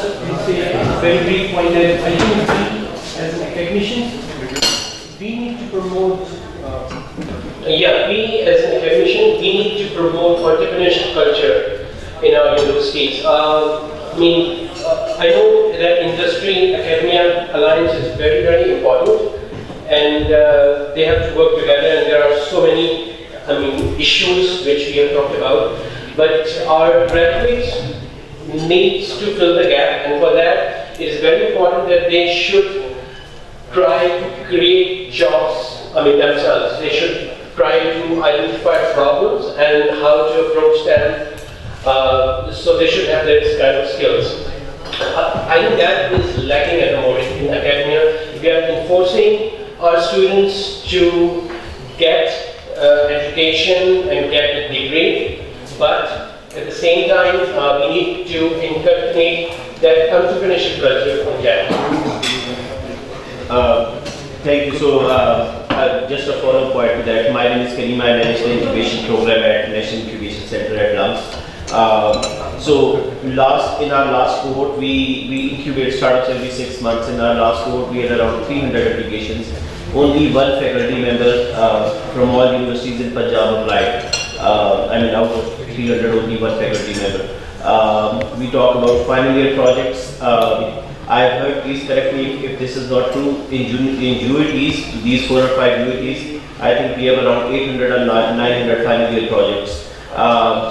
say a very brief point that I think we, as academicians, we need to promote. We as an academician, we need to promote entrepreneurship culture in our universities. I know that industry academia alliance is very, very important, and they have to work together. And there are so many, issues which we have talked about. But our graduates needs to fill the gap, and for that, it is very important that they should try to create jobs. Themselves. They should try to identify problems and how to approach them. So they should have this kind of skills. I think that is lacking at the moment in academia. We are enforcing our students to get education and get a degree, but at the same time, we need to inculcate that entrepreneurship culture in Canada. Thank you. So, just a follow-up point to that. My name is Karim. I manage the incubation program at National Incubation Center at LUMS. So, in our last cohort, we incubate startups every 6 months. In our last cohort, we had around 300 applications. Only one faculty member from all universities in Punjab applied. Out of 300, only one faculty member. We talk about final year projects. I have heard, please correct me if this is not true, in UETs, these 4 or 5 UETs, I think we have around 800 or 900 final year projects.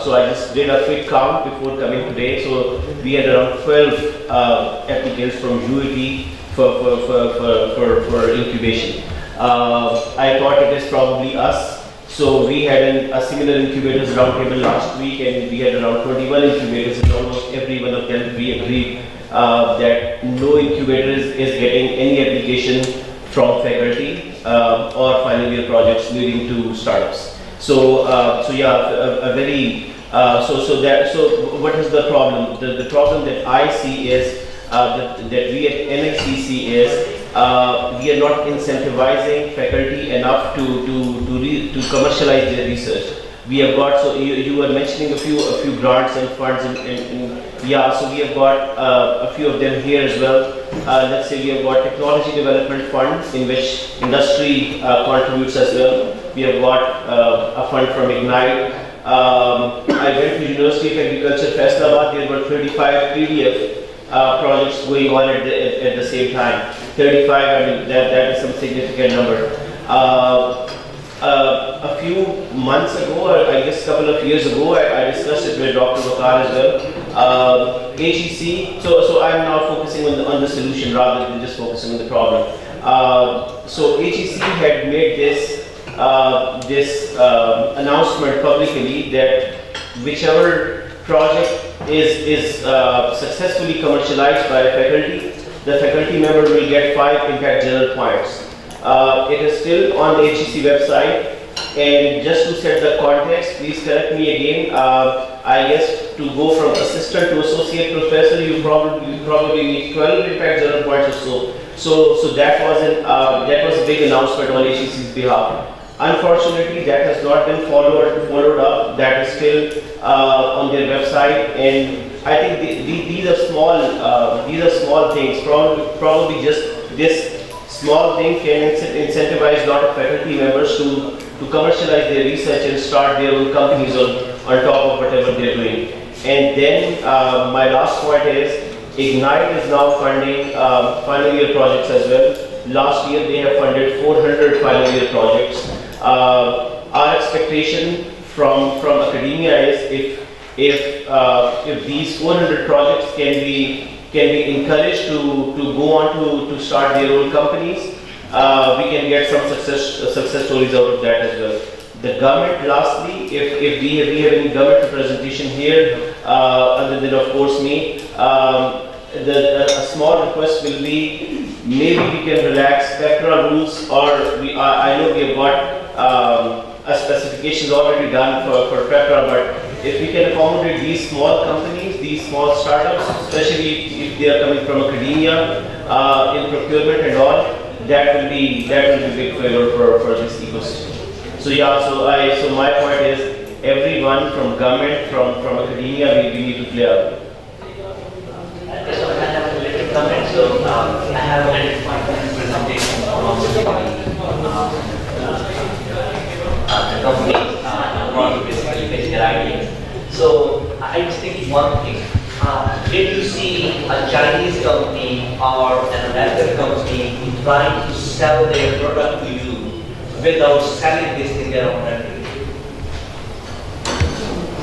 So I just did a quick count before coming today. So we had around 12 applicants from UET for incubation. I thought it is probably us. So we had a similar incubators roundtable last week, and we had around 21 incubators, and almost every one of them we agreed that no incubator is getting any application from faculty or final year projects leading to startups. So what is the problem? The problem that I see is that we at NICC is we are not incentivizing faculty enough to commercialize their research. We have got, so you were mentioning a few grants and funds, so we have got a few of them here as well. Let's say we have got technology development fund in which industry contributes as well. We have got a fund from Ignite. I went to University of Agriculture, Faisalabad. There were 35 PDF projects going on at the same time. 35, that is some significant number. a few months ago, or I guess a couple of years ago, I discussed it with Dr. Wakar as well. HEC, so I'm now focusing on the solution rather than just focusing on the problem. So HEC had made this announcement publicly that whichever project is successfully commercialized by faculty, the faculty member will get 5 impact journal points. It is still on the HEC website, and just to set the context, please correct me again. I guess to go from assistant to associate professor, you probably need 12 impact journal points or so. So that was a big announcement on HEC's behalf. Unfortunately, that has not been followed up. That is still on their website, and I think these are small things. Probably just this small thing can incentivize a lot of faculty members to commercialize their research and start their own companies on top of whatever they're doing. And then my last point is Ignite is now funding final year projects as well. Last year they have funded 400 final year projects. Our expectation from academia is if these 400 projects can be encouraged to go on to start their own companies, we can get some success stories out of that as well. The government, lastly, if we have any government representation here, other than of course me, a small request will be maybe we can relax PEPRA rules, or I know we have got a specifications already done for PEPRA, but if we can accommodate these small companies, these small startups, especially if they are coming from academia, in procurement and all, that will be big favor for this ecosystem. So yeah, so my point is everyone from government, from academia, we need to play out. So I have a related comment. So I have already my presentation from the company basically face their ideas. So I was thinking one thing. Did you see a Chinese company or an American company trying to sell their product to you without selling this in their own country?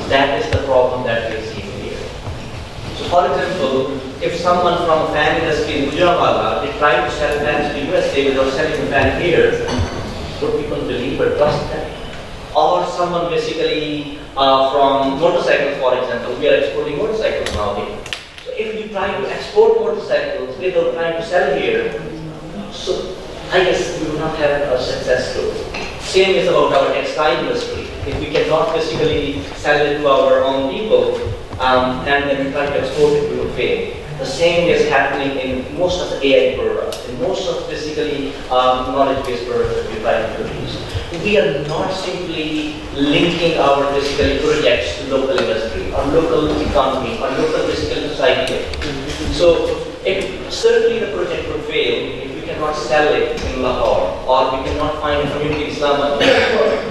That is the problem that we're seeing here. So for example, if someone from a fan industry in Gujarat, they try to sell fans to USA without selling the fan here, would people believe or trust that? Or someone basically from motorcycles, for example, we are exporting motorcycles now here. So if you try to export motorcycles without trying to sell here, so I guess we will not have a success story. Same is about our textile industry. If we cannot basically sell it to our own people, and then we try to export it, we will fail. The same is happening in most of the AI products, in most of basically knowledge-based products that we try to produce. We are not simply linking our basically projects to local industry or local economy or local basically society. So certainly the project would fail if we cannot sell it in Lahore, or we cannot find a community in Islamabad.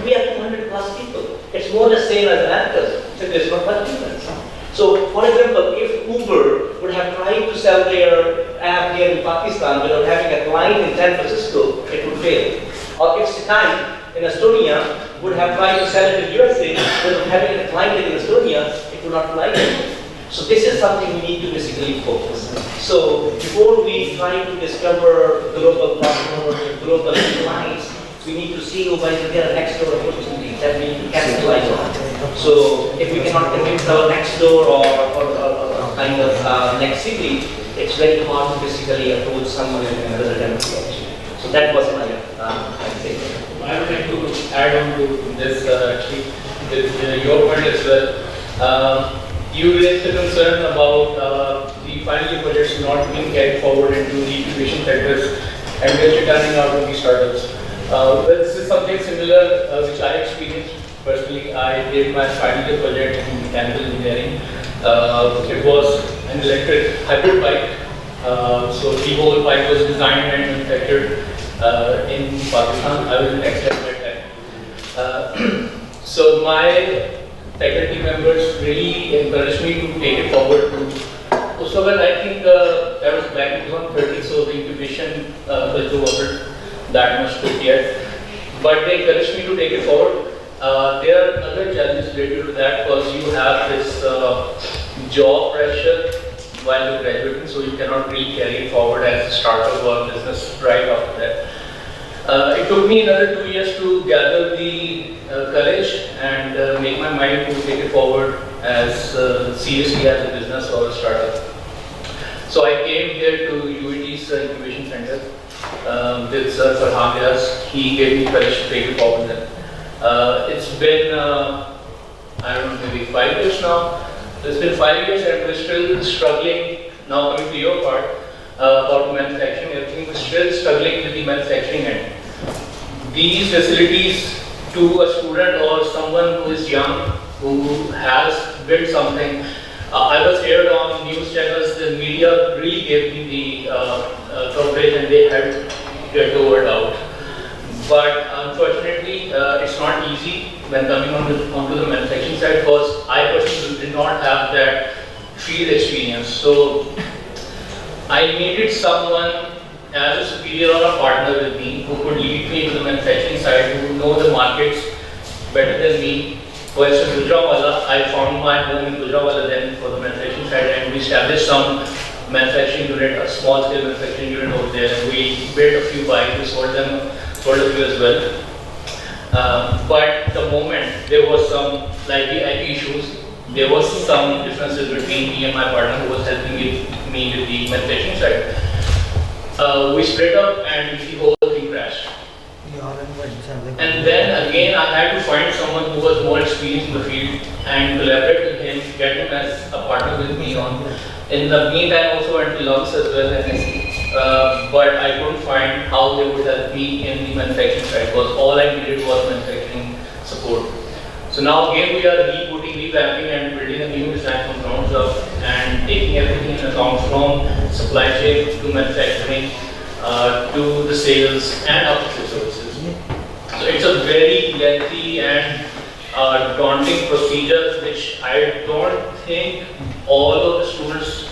We have 200 plus people. It's more the same as America's, so there's not much difference. So, for example, if Uber would have tried to sell their app here in Pakistan without having a client in San Francisco, it would fail. Or if Skype in Estonia would have tried to sell it in USA without having a client in Estonia, it would not fly. So this is something we need to basically focus. So before we try to discover global platforms, global clients, we need to see whether there are next door opportunities that we need to capitalize on. So if we cannot convince our next door or kind of next city, it's very hard to basically approach someone in another country. So that was my thing. I would like to add on to this actually with your point as well. You raised the concern about the final year projects not being carried forward into the incubation sectors and just returning out of these startups. This is something similar which I experienced personally. I did my final year project in mechanical engineering. It was an electric hybrid bike. So the whole bike was designed and manufactured in Pakistan. I will extend that. So my faculty members really encouraged me to take it forward. So when I think that was back in 2013, so the incubation culture wasn't that much good yet. but they encouraged me to take it forward. There are other challenges related to that because you have this job pressure while you're graduating, so you cannot really carry it forward as a startup or business right after that. It took me another 2 years to gather the courage and make my mind to take it forward as seriously as a business or a startup. So I came here to UET's Incubation Center with Sir Farhan Vyas. He gave me courage to take it forward then. It's been, I don't know, maybe 5 years now. It's been 5 years and we're still struggling. Now coming to your part about manufacturing, everything, we're still struggling with the manufacturing end. These facilities to a student or someone who is young, who has built something. I was aired on news channels, the media really gave me the coverage and they had to get the word out. But unfortunately, it's not easy when coming onto the manufacturing side because I personally did not have that field experience. So I needed someone as a superior or a partner with me who could lead me to the manufacturing side, who would know the markets better than me. For instance, Gujranwala, I found my home in Gujranwala then for the manufacturing side, and we established some manufacturing unit, a small scale manufacturing unit over there, and we built a few bikes, we sold a few as well. But the moment there was some, like the IP issues, there was some differences between me and my partner who was helping me with the manufacturing side. We split up and the whole thing crashed. And then again, I had to find someone who was more experienced in the field and collaborate with him, get him as a partner with me on. In the meantime, also went to Lumps as well, but I couldn't find how they would help me in the manufacturing side because all I needed was manufacturing support. So now again, we are rebooting, revamping, and building a new design from ground up and taking everything in account from supply chain to manufacturing to the sales and after services. So it's a very lengthy and daunting procedure which I don't think all of the students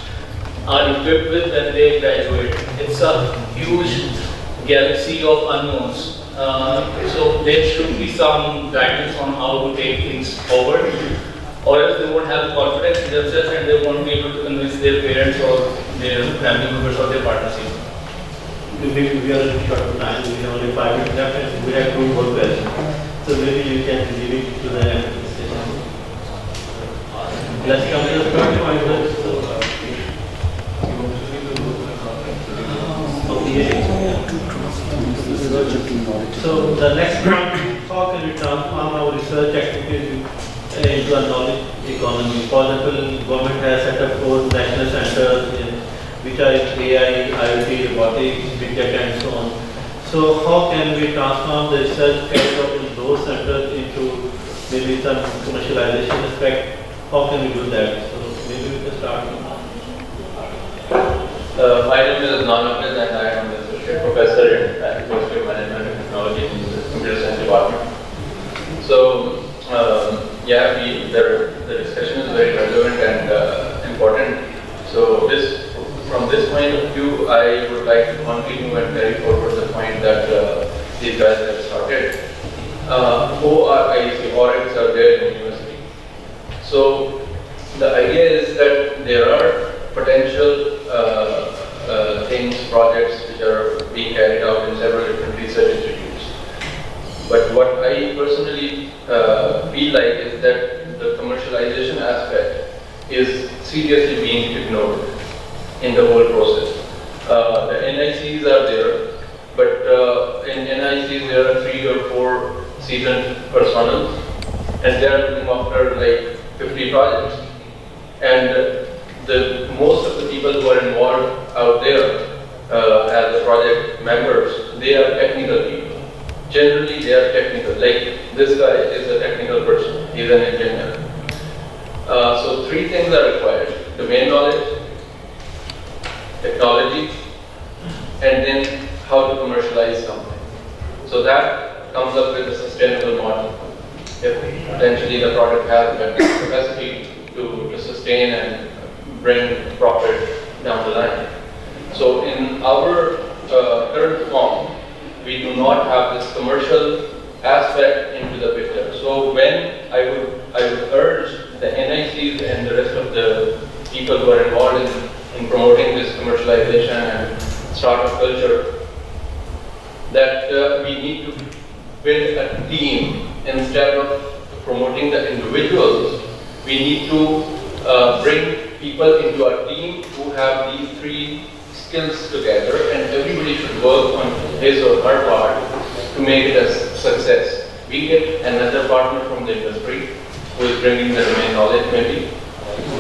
are equipped with when they graduate. It's a huge galaxy of unknowns. So there should be some guidance on how to take things forward, or else they won't have confidence in themselves and they won't be able to convince their parents or their family members or their partners. We are in short of time, we have only 5 minutes left and we have 2 more questions. So maybe you can leave it to the end of the session. Let's come to the third point. So the next point, how can we transform our research activities into a knowledge economy? For example, government has set up 4 national centers which are AI, IoT, robotics, big data and so on. So how can we transform the research carried out in those centers into maybe some commercialization aspect? How can we do that? So maybe we can start. My name is Adnan and I am an associate professor in Atmosphere Management and Technology in the Computer Science Department. So, the discussion is very relevant and important. So, from this point of view, I would like to continue and carry forward the point that these guys have started. ORIs are there in the university. So, the idea is that there are potential projects which are being carried out in several different research institutes. But what I personally feel like is that the commercialization aspect is seriously being ignored in the whole process. The NICs are there, but in NICs there are 3 or 4 seasoned personnel and they are looking after like 50 projects. And most of the people who are involved out there as the project members, they are technical people. Generally, they are technical. Like this guy is a technical person. He's an engineer. So 3 things are required: domain knowledge, technology, and then how to commercialize something. So that comes up with a sustainable model. If potentially the product has the capacity to sustain and bring profit down the line. So in our current form, we do not have this commercial aspect into the picture. So when I would urge the NICs and the rest of the people who are involved in promoting this commercialization and startup culture, that we need to build a team instead of promoting the individuals. We need to bring people into our team who have these three skills together, and everybody should work on his or her part to make it a success. We get another partner from the industry who is bringing the domain knowledge, maybe,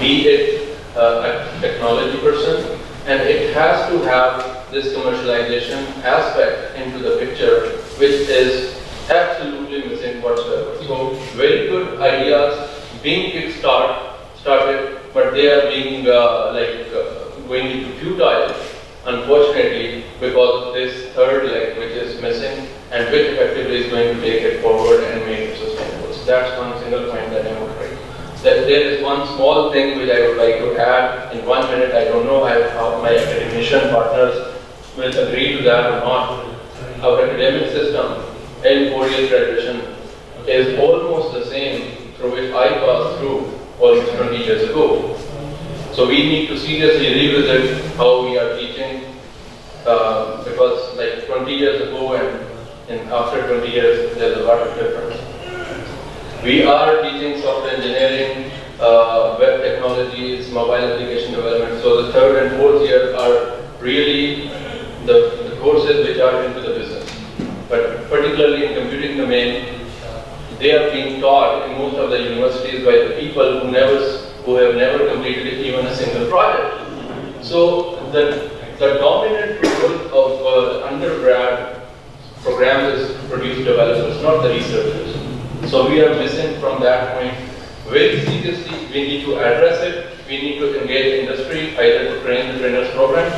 be it a technology person, and it has to have this commercialization aspect into the picture, which is absolutely missing whatsoever. So very good ideas being started, but they are being going into futile, unfortunately, because of this third leg which is missing, and which effectively is going to take it forward and make it sustainable. So that's one single point that I would write. There is one small thing which I would like to add in 1 minute. I don't know how my academician partners will agree to that or not. Our academic system in 4-year graduation is almost the same through which I passed through almost 20 years ago. So we need to seriously revisit how we are teaching, because like 20 years ago and after 20 years, there's a lot of difference. We are teaching software engineering, web technologies, mobile application development. So the 3rd and 4th year are really the courses which are into the business. But particularly in computing domain, they are being taught in most of the universities by the people who have never completed even a single project. So the dominant role of undergrad programs is to produce developers, not the researchers. So we are missing from that point very seriously. We need to address it. We need to engage industry either to train the trainers program,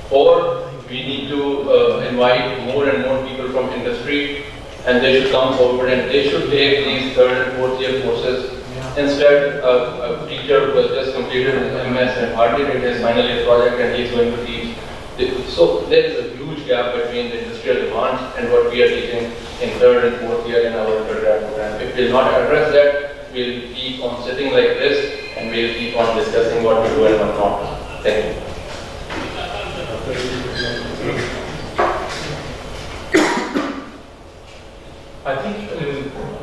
or we need to invite more and more people from industry, and they should come forward and they should take these 3rd and 4th year courses. Instead, a teacher who has just completed his MS and hardly did his final year project and he's going to teach. So there is a huge gap between the industrial demand and what we are teaching in 3rd and 4th year in our undergrad program. If we will not address that, we'll keep on sitting like this and we'll keep on discussing what to do and what not. Thank you. I think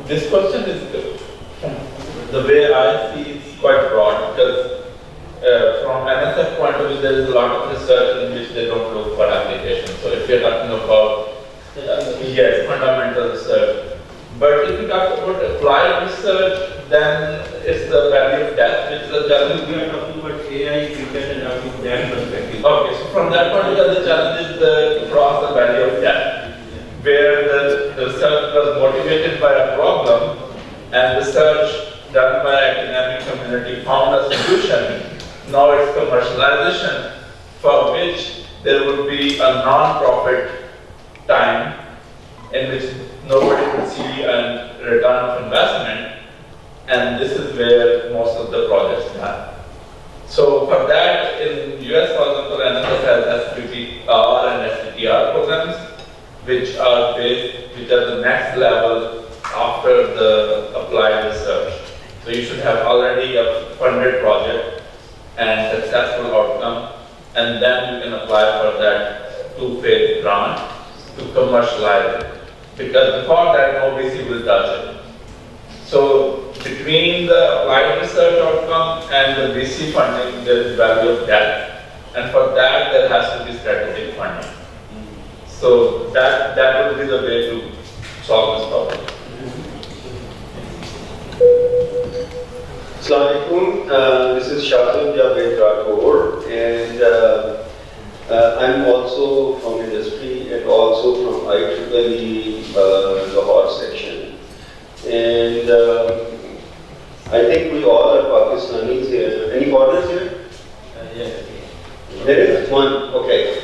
this question is, the way I see it's quite broad, because from NSF point of view, there is a lot of research in which they don't look for application. So if you're talking about, yes, fundamental research. But if you talk about applied research, then it's the value of depth, which is the challenge. We are talking about AI, cricket, and from that perspective. Okay, so from that point of view, the challenge is to cross the value of depth, where the research was motivated by a problem, and research done by academic community found a solution. Now it's commercialization, for which there would be a non-profit time in which nobody would see a return of investment, and this is where most of the projects are. So for that, in US, for example, NSF has SPTR and SPTR programs, which are the next level after the applied research. So you should have already a funded project and successful outcome, and then you can apply for that 2-phase grant to commercialize it. Because before that, no VC will touch it. So between the applied research outcome and the VC funding, there is value of depth. And for that, there has to be strategic funding. So that would be the way to solve this problem. Assalamualaikum. This is shorturl.at, and I'm also from industry and also from IEEE Lahore section. And I think we all are Pakistanis here. Any foreigners here? Yes. There is one. Okay.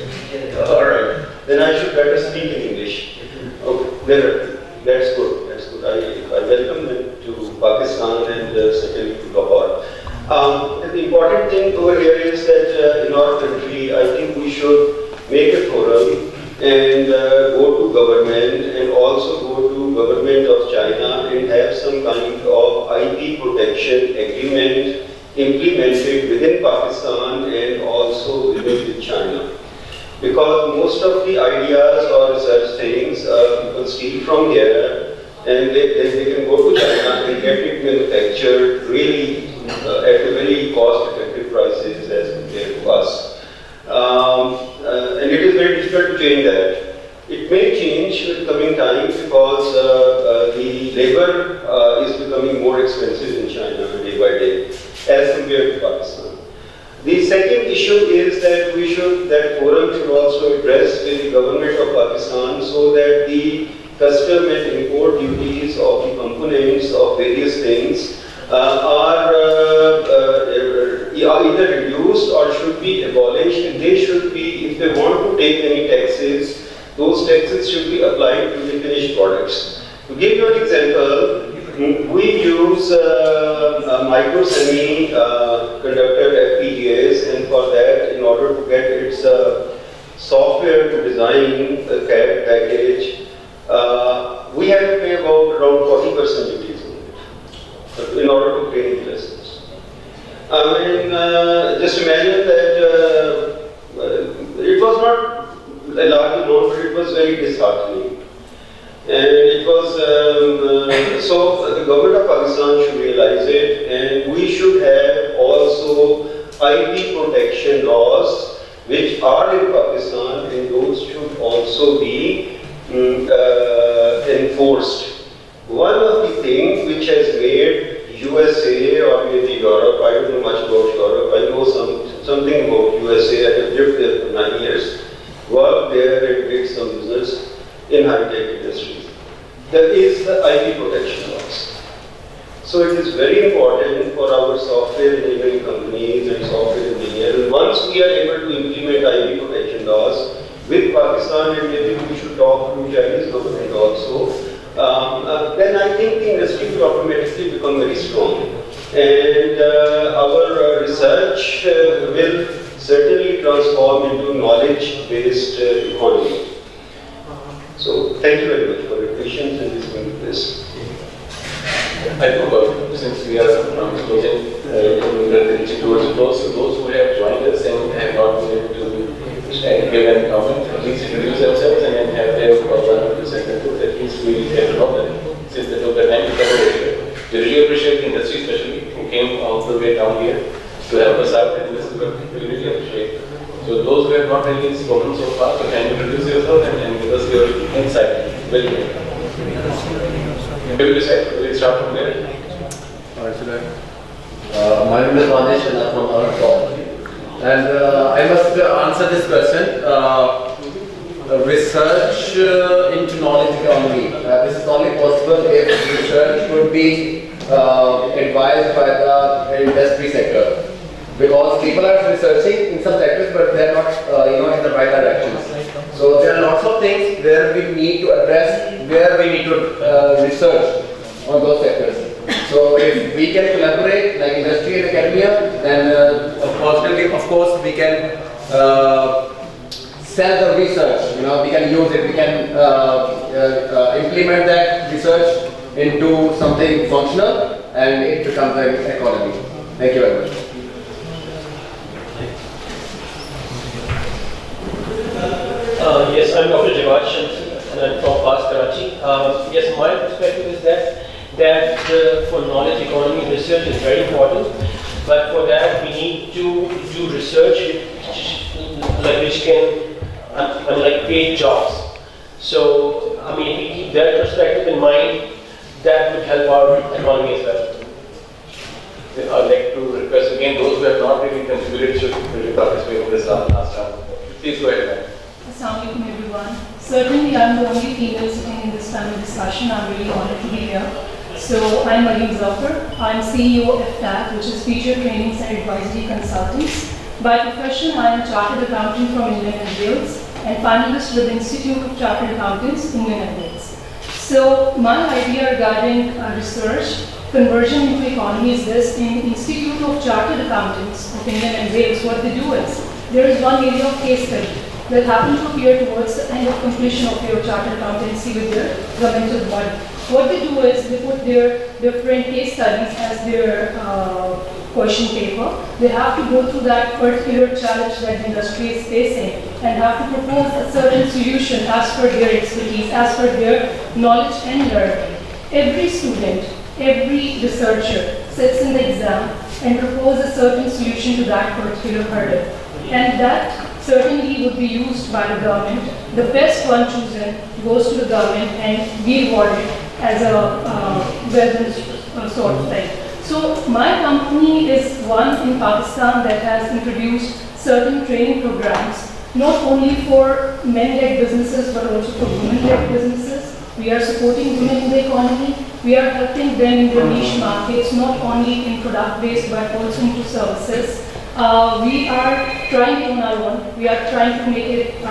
All right. Then I should better speak in English. Okay. That's good. That's good. I welcome them to Pakistan and secondly to Lahore. The important thing over here is that in our country, I think we should make a forum and go to government and also go to government of China and have some kind of IP protection agreement implemented within Pakistan and also within China. Because most of the ideas or research things people steal from here and they can go to China and get it manufactured really at a very cost-effective prices as compared to us. And it is very difficult to change that. It may change with coming time because the labor is becoming more expensive in China day by day as compared to Pakistan. The second issue is that that forum should also address with the government of Pakistan so that the custom and import duties of the components of various things are either reduced or should be abolished, and they should be, if they want to take any taxes, those taxes should be applied to the finished products. To give you an example, we use micro semi-conductor FPGAs, and for that, in order to get its software to design a CAD package, we have to pay about around 40% duties on it in order to train investors. I mean, just imagine that it was not a large amount, but it was very disheartening. And it was, so the government of Pakistan should realize it, and we should have also IP protection laws which are in Pakistan, and those should also be enforced. One of the things which has made USA or maybe Europe, I don't know much about Europe, I know something about USA, I have lived there for 9 years, worked there and did some business in high-tech industries. There is the IP protection laws. So it is very important for our software engineering companies and software engineers. Once we are able to implement IP protection laws with Pakistan, and maybe we should talk to Chinese government also, then I think the industry will automatically become very strong. And our research will certainly transform into knowledge-based economy. So thank you very much for your patience in listening to this. I think since we are closing reaching towards the close, so those who have joined us and have not been able to give any comment, please introduce themselves and then have their 1 or 2 sentences. At least we can know them since they took the time to cover it. We really appreciate the industry, especially who came all the way down here to help us out in this. We really appreciate. So those who have not really spoken so far, so can you introduce yourself and give us your insight? Very good. Maybe we'll start from there. My name is Rajesh and I'm from Lahore. And I must answer this question. Research into knowledge economy. This is only possible if research would be advised by the industry sector. Because people are researching in some sectors, but they are not, in the right directions. So there are lots of things where we need to address, where we need to research on those sectors. So if we can collaborate, like industry and academia, then of course, we can sell the research. We can use it. We can implement that research into something functional, and it becomes an economy. Thank you very much. Yes, I'm Dr. Jawad Shamsi and I'm from PAS Karachi. Yes, my perspective is that for knowledge economy, research is very important, but for that we need to do research which can, like paid jobs. So, if we keep that perspective in mind, that would help our economy as well. I'd like to request again those who have not really contributed should really participate in this last round. Please go ahead, ma'am. Assalamu alaikum everyone. Certainly I'm the only female sitting in this panel discussion. I'm really honored to be here. So I'm Maryam Zafar. I'm CEO of FTAC, which is Feature Trainings and Advisory Consultants. By profession, I am a Chartered Accountant from England and Wales and finalist with the Institute of Chartered Accountants, England and Wales. So my idea regarding research, conversion into economy is this. In Institute of Chartered Accountants of England and Wales, what they do is, there is one area of case study. that happen to appear towards the end of completion of your chartered accountancy with their governmental body. What they do is they put their different case studies as their question paper. They have to go through that particular challenge that the industry is facing and have to propose a certain solution as per their expertise, as per their knowledge and learning. Every student, every researcher sits in the exam and proposes a certain solution to that particular hurdle. And that certainly would be used by the government. The best one chosen goes to the government and be rewarded as a well-done sort of thing. So my company is one in Pakistan that has introduced certain training programs, not only for men-led businesses but also for women-led businesses. We are supporting women in the economy. We are helping them in their niche markets, not only in product-based but also into services. We are trying on our own. We are trying to make it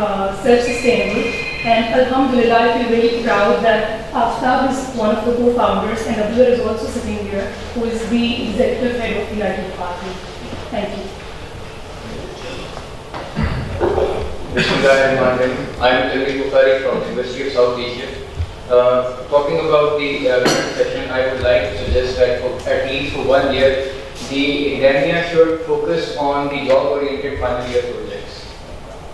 self-sustainable. And Alhamdulillah, I feel very proud that Aftab is one of the co-founders and Abdullah is also sitting here, who is the executive head of the IT department. Thank you. Bismillahirrahmanirrahim. I am Tilmi Bukhari from University of South Asia. Talking about the current session, I would like to suggest that for at least for 1 year, the academia should focus on the job-oriented final year projects.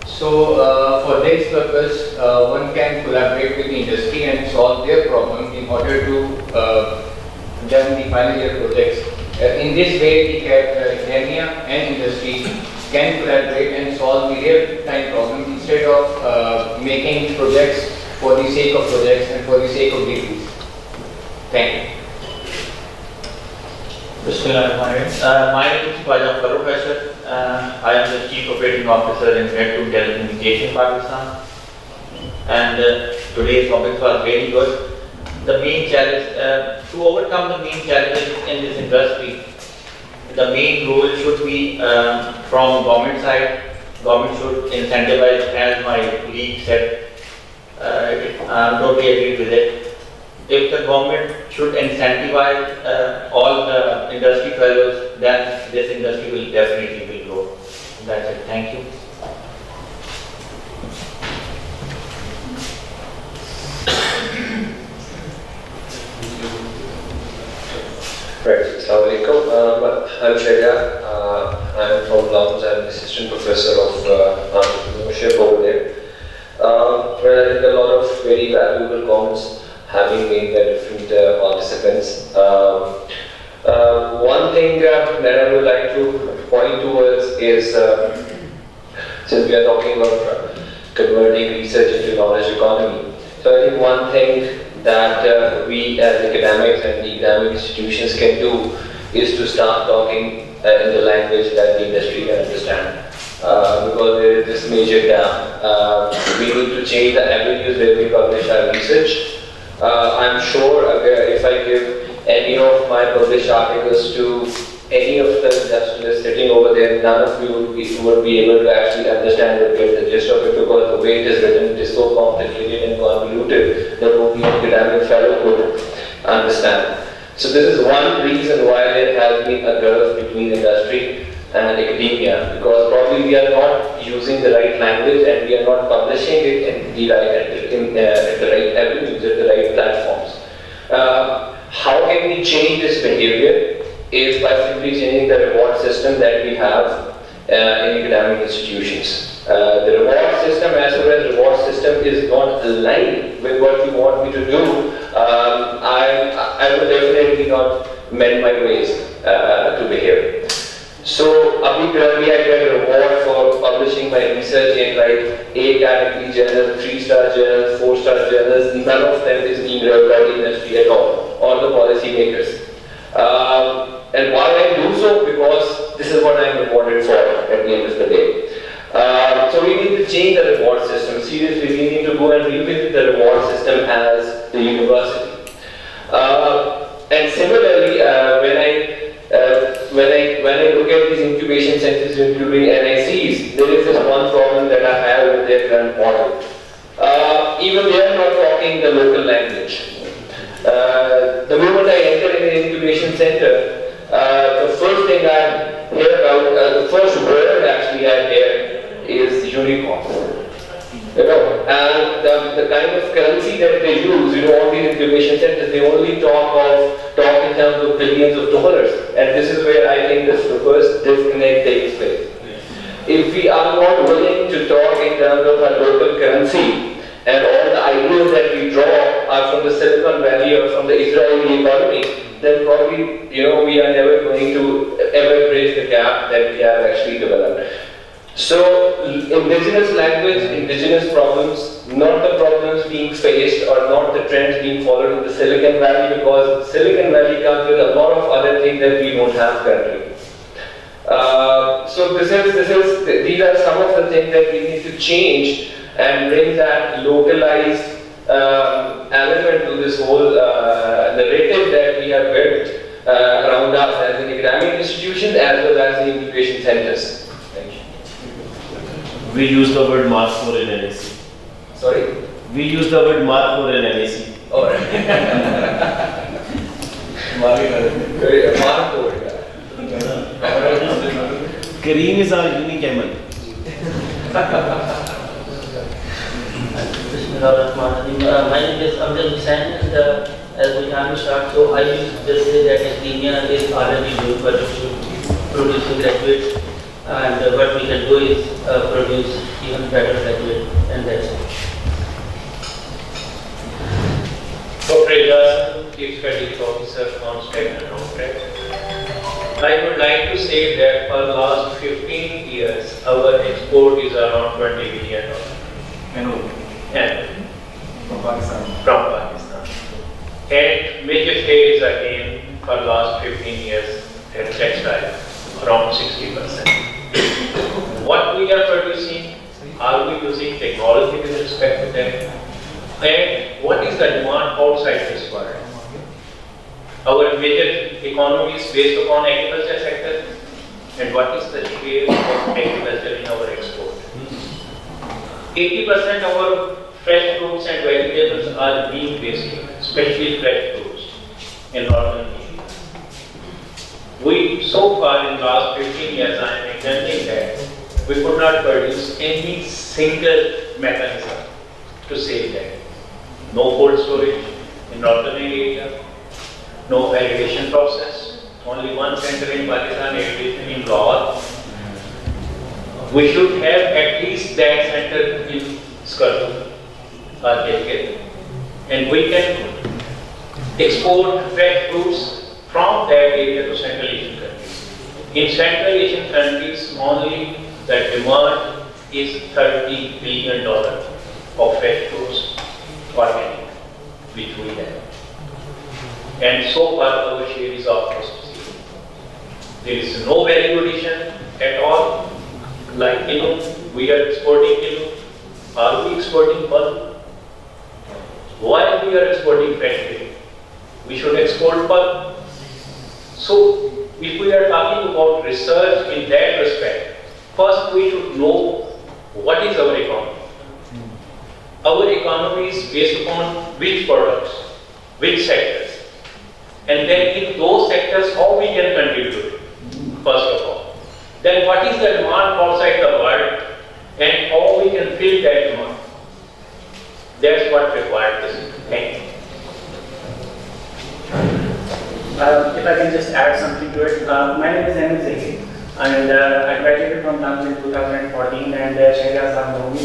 So for this purpose, one can collaborate with the industry and solve their problem in order to done the final year projects. In this way, the academia and industry can collaborate and solve the real-time problems instead of making projects for the sake of projects and for the sake of degrees. Thank you. My name is Professor. I am the Chief Operating Officer in Net2 Telecommunication, Pakistan. And today's topic was very good. The main challenge, to overcome the main challenges in this industry, the main role should be from government side. Government should incentivize, as my colleague said. I'm totally agree with it. If the government should incentivize all the industry fellows, then this industry will definitely grow. That's it. Thank you. Right. Assalamu alaikum. I'm Sharia. I'm from London. I'm assistant professor of entrepreneurship over there. Where I think a lot of very valuable comments have been made by different participants. One thing that I would like to point towards is, since we are talking about converting research into knowledge economy, so I think one thing that we as academics and the academic institutions can do is to start talking in the language that the industry can understand. Because there is this major gap. We need to change the avenues where we publish our research. I'm sure if I give any of my published articles to any of the industrialists sitting over there, none of you would be able to actually understand or get the gist of it, because the way it is written, it is so complicated and convoluted that only an academic fellow would understand. So this is one reason why there has been a gulf between industry and academia, because probably we are not using the right language and we are not publishing it in the right avenues, at the right platforms. How can we change this behavior? Is by simply changing the reward system that we have in academic institutions. The reward system, as far as reward system is not aligned with what you want me to do, I would definitely not mend my ways to behave. So, abhi currently I get a reward for publishing my research in like 8 category journals, 3-star journals, 4-star journals. None of them is being read by the industry at all the policy makers. And why I do so? Because this is what I am rewarded for at the end of the day. So we need to change the reward system. Seriously, we need to go and revisit the reward system as the university. And similarly, when I look at these incubation centers, including NICs, there is this one problem that I have with their current model. Even they are not talking the local language. The moment I enter in an incubation center, the first thing I hear about, the first word actually I hear is unicorn. And the kind of currency that they use, all these incubation centers, they only talk in terms of billions of dollars, and this is where I think the first disconnect takes place. If we are not willing to talk in terms of our local currency, and all the ideas that we draw are from the Silicon Valley or from the Israeli economy, then probably, we are never going to ever bridge the gap that we have actually developed. So, indigenous language, indigenous problems, not the problems being faced or not the trends being followed in the Silicon Valley, because Silicon Valley comes with a lot of other things that we don't have currently. So these are some of the things that we need to change and bring that localized element to this whole narrative that we have built around us as an academic institution as well as the incubation centers. Thank you. We use the word mark for in NAC. Sorry? We use the word mark for in NAC. Alright. Mark for it. Kareem is our unique camel. My name is Amjad Hussain, and as we time to start, so I will say that academia is already doing what it should, producing graduates, and what we can do is produce even better graduates, and that's it. Dr. Ijaz, Chief Strategic Officer on STEC and non-STEC. I would like to say that for the last 15 years, our export is around $20 billion. And from Pakistan. And major share is again for the last 15 years at textile, around 60%. What we are producing, are we using technology with respect to that? And what is the demand outside this world? Our major economy is based upon agriculture sector, and what is the share of agriculture in our export? 80% of our fresh fruits and vegetables are being wasted, especially fresh fruits in northern India. We, so far in the last 15 years, I am examining that, we could not produce any single mechanism to save that. No cold storage in northern area, no irrigation process, only one center in Pakistan, irrigation in Lahore. We should have at least that center in Skardu or Gilgit, and we can export fresh fruits from that area to Central Asian countries. In Central Asian countries, only the demand is $30 billion of fresh fruits organic, which we have. And so far our share is almost zero. There is no value addition at all. Like we are exporting Are we exporting pulp? Why we are exporting fresh grain? We should export pulp. So if we are talking about research in that respect, first we should know what is our economy. Our economy is based upon which products, which sectors, and then in those sectors how we can contribute, first of all. Then what is the demand outside the world and how we can fill that demand. That's what required this. Thank you. If I can just add something to it. My name is Ahmed Zahid, and I graduated from TAMS in 2014, and Shahriar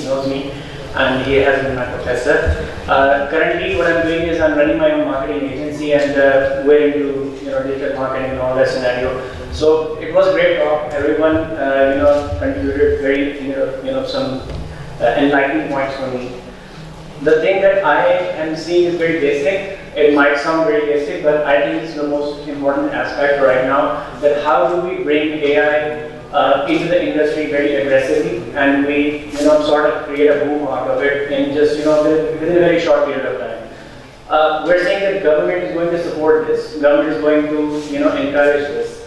knows me, and he has been my professor. Currently, what I'm doing is I'm running my own marketing agency, and we're into digital marketing and all that scenario. So it was a great talk. Everyone contributed very some enlightening points for me. The thing that I am seeing is very basic. It might sound very basic, but I think it's the most important aspect right now. That how do we bring AI into the industry very aggressively, and we sort of create a boom out of it in just within a very short period of time. We're saying that government is going to support this. Government is going to encourage this.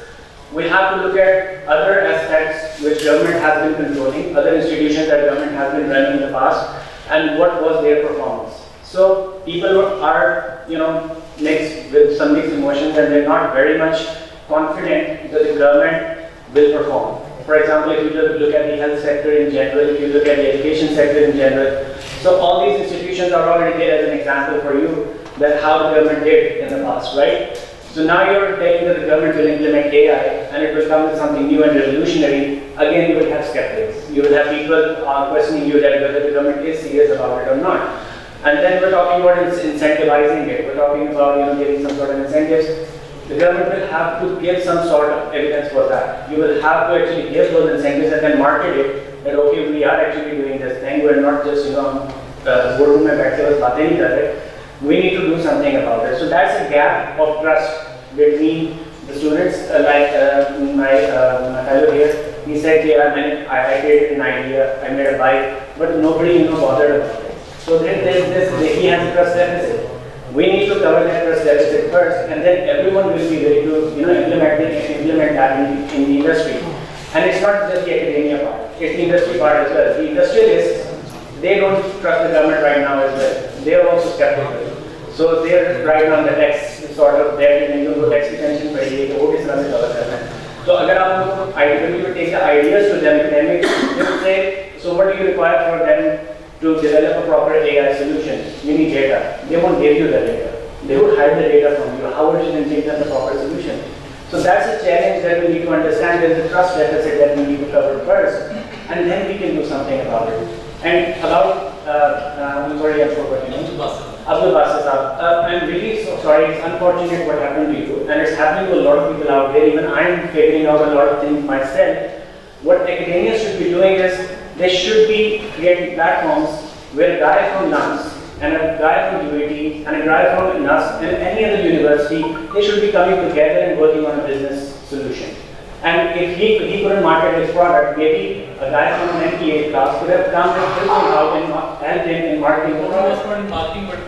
We have to look at other aspects which government has been controlling, other institutions that government has been running in the past, and what was their performance. So people are mixed with some mixed emotions, and they're not very much confident that the government will perform. For example, if you look at the health sector in general, if you look at the education sector in general, So all these institutions are already there as an example for you that how the government did in the past, right? So now you're telling that the government will implement AI and it will come with something new and revolutionary. Again, you will have skeptics. You will have people questioning you that whether the government is serious about it or not. And then we're talking about incentivizing it. We're talking about giving some sort of incentives. The government will have to give some sort of evidence for that. You will have to actually give those incentives and then market it that okay, we are actually doing this thing. We're not just boardroom mein baithe bas baatein nahi kar rahe. We need to do something about it. So that's a gap of trust between the students. My fellow here, he said, yeah, I created an idea, I made a bike, but nobody bothered about it. So he has a trust deficit. We need to cover that trust deficit first, and then everyone will be ready to implement that in the industry. And it's not just the academia part, it's the industry part as well. The industrialists, they don't trust the government right now as well. They are also skeptical. So they're right now on the tax sort of debt, and even though tax retention per year, the whole is not covered. So when you take the ideas to them, academics, they will say, so what do you require for them to develop a proper AI solution? You need data. They won't give you the data. They would hide the data from you. How would you then give them the proper solution? So that's a challenge that we need to understand. There's a trust deficit that we need to cover first, and then we can do something about it. And about, I'm sorry, I forgot your name. Abdul Basit Saab. I'm really so sorry. It's unfortunate what happened to you, and it's happening to a lot of people out there. Even I'm figuring out a lot of things myself. What academia should be doing is they should be creating platforms where a guy from NUS and a guy from UET and a guy from NUS and any other university, they should be coming together and working on a business solution. And if he couldn't market his product, maybe a guy from an MBA class could have come and helped him out and helped him in marketing the product. Not in marketing, but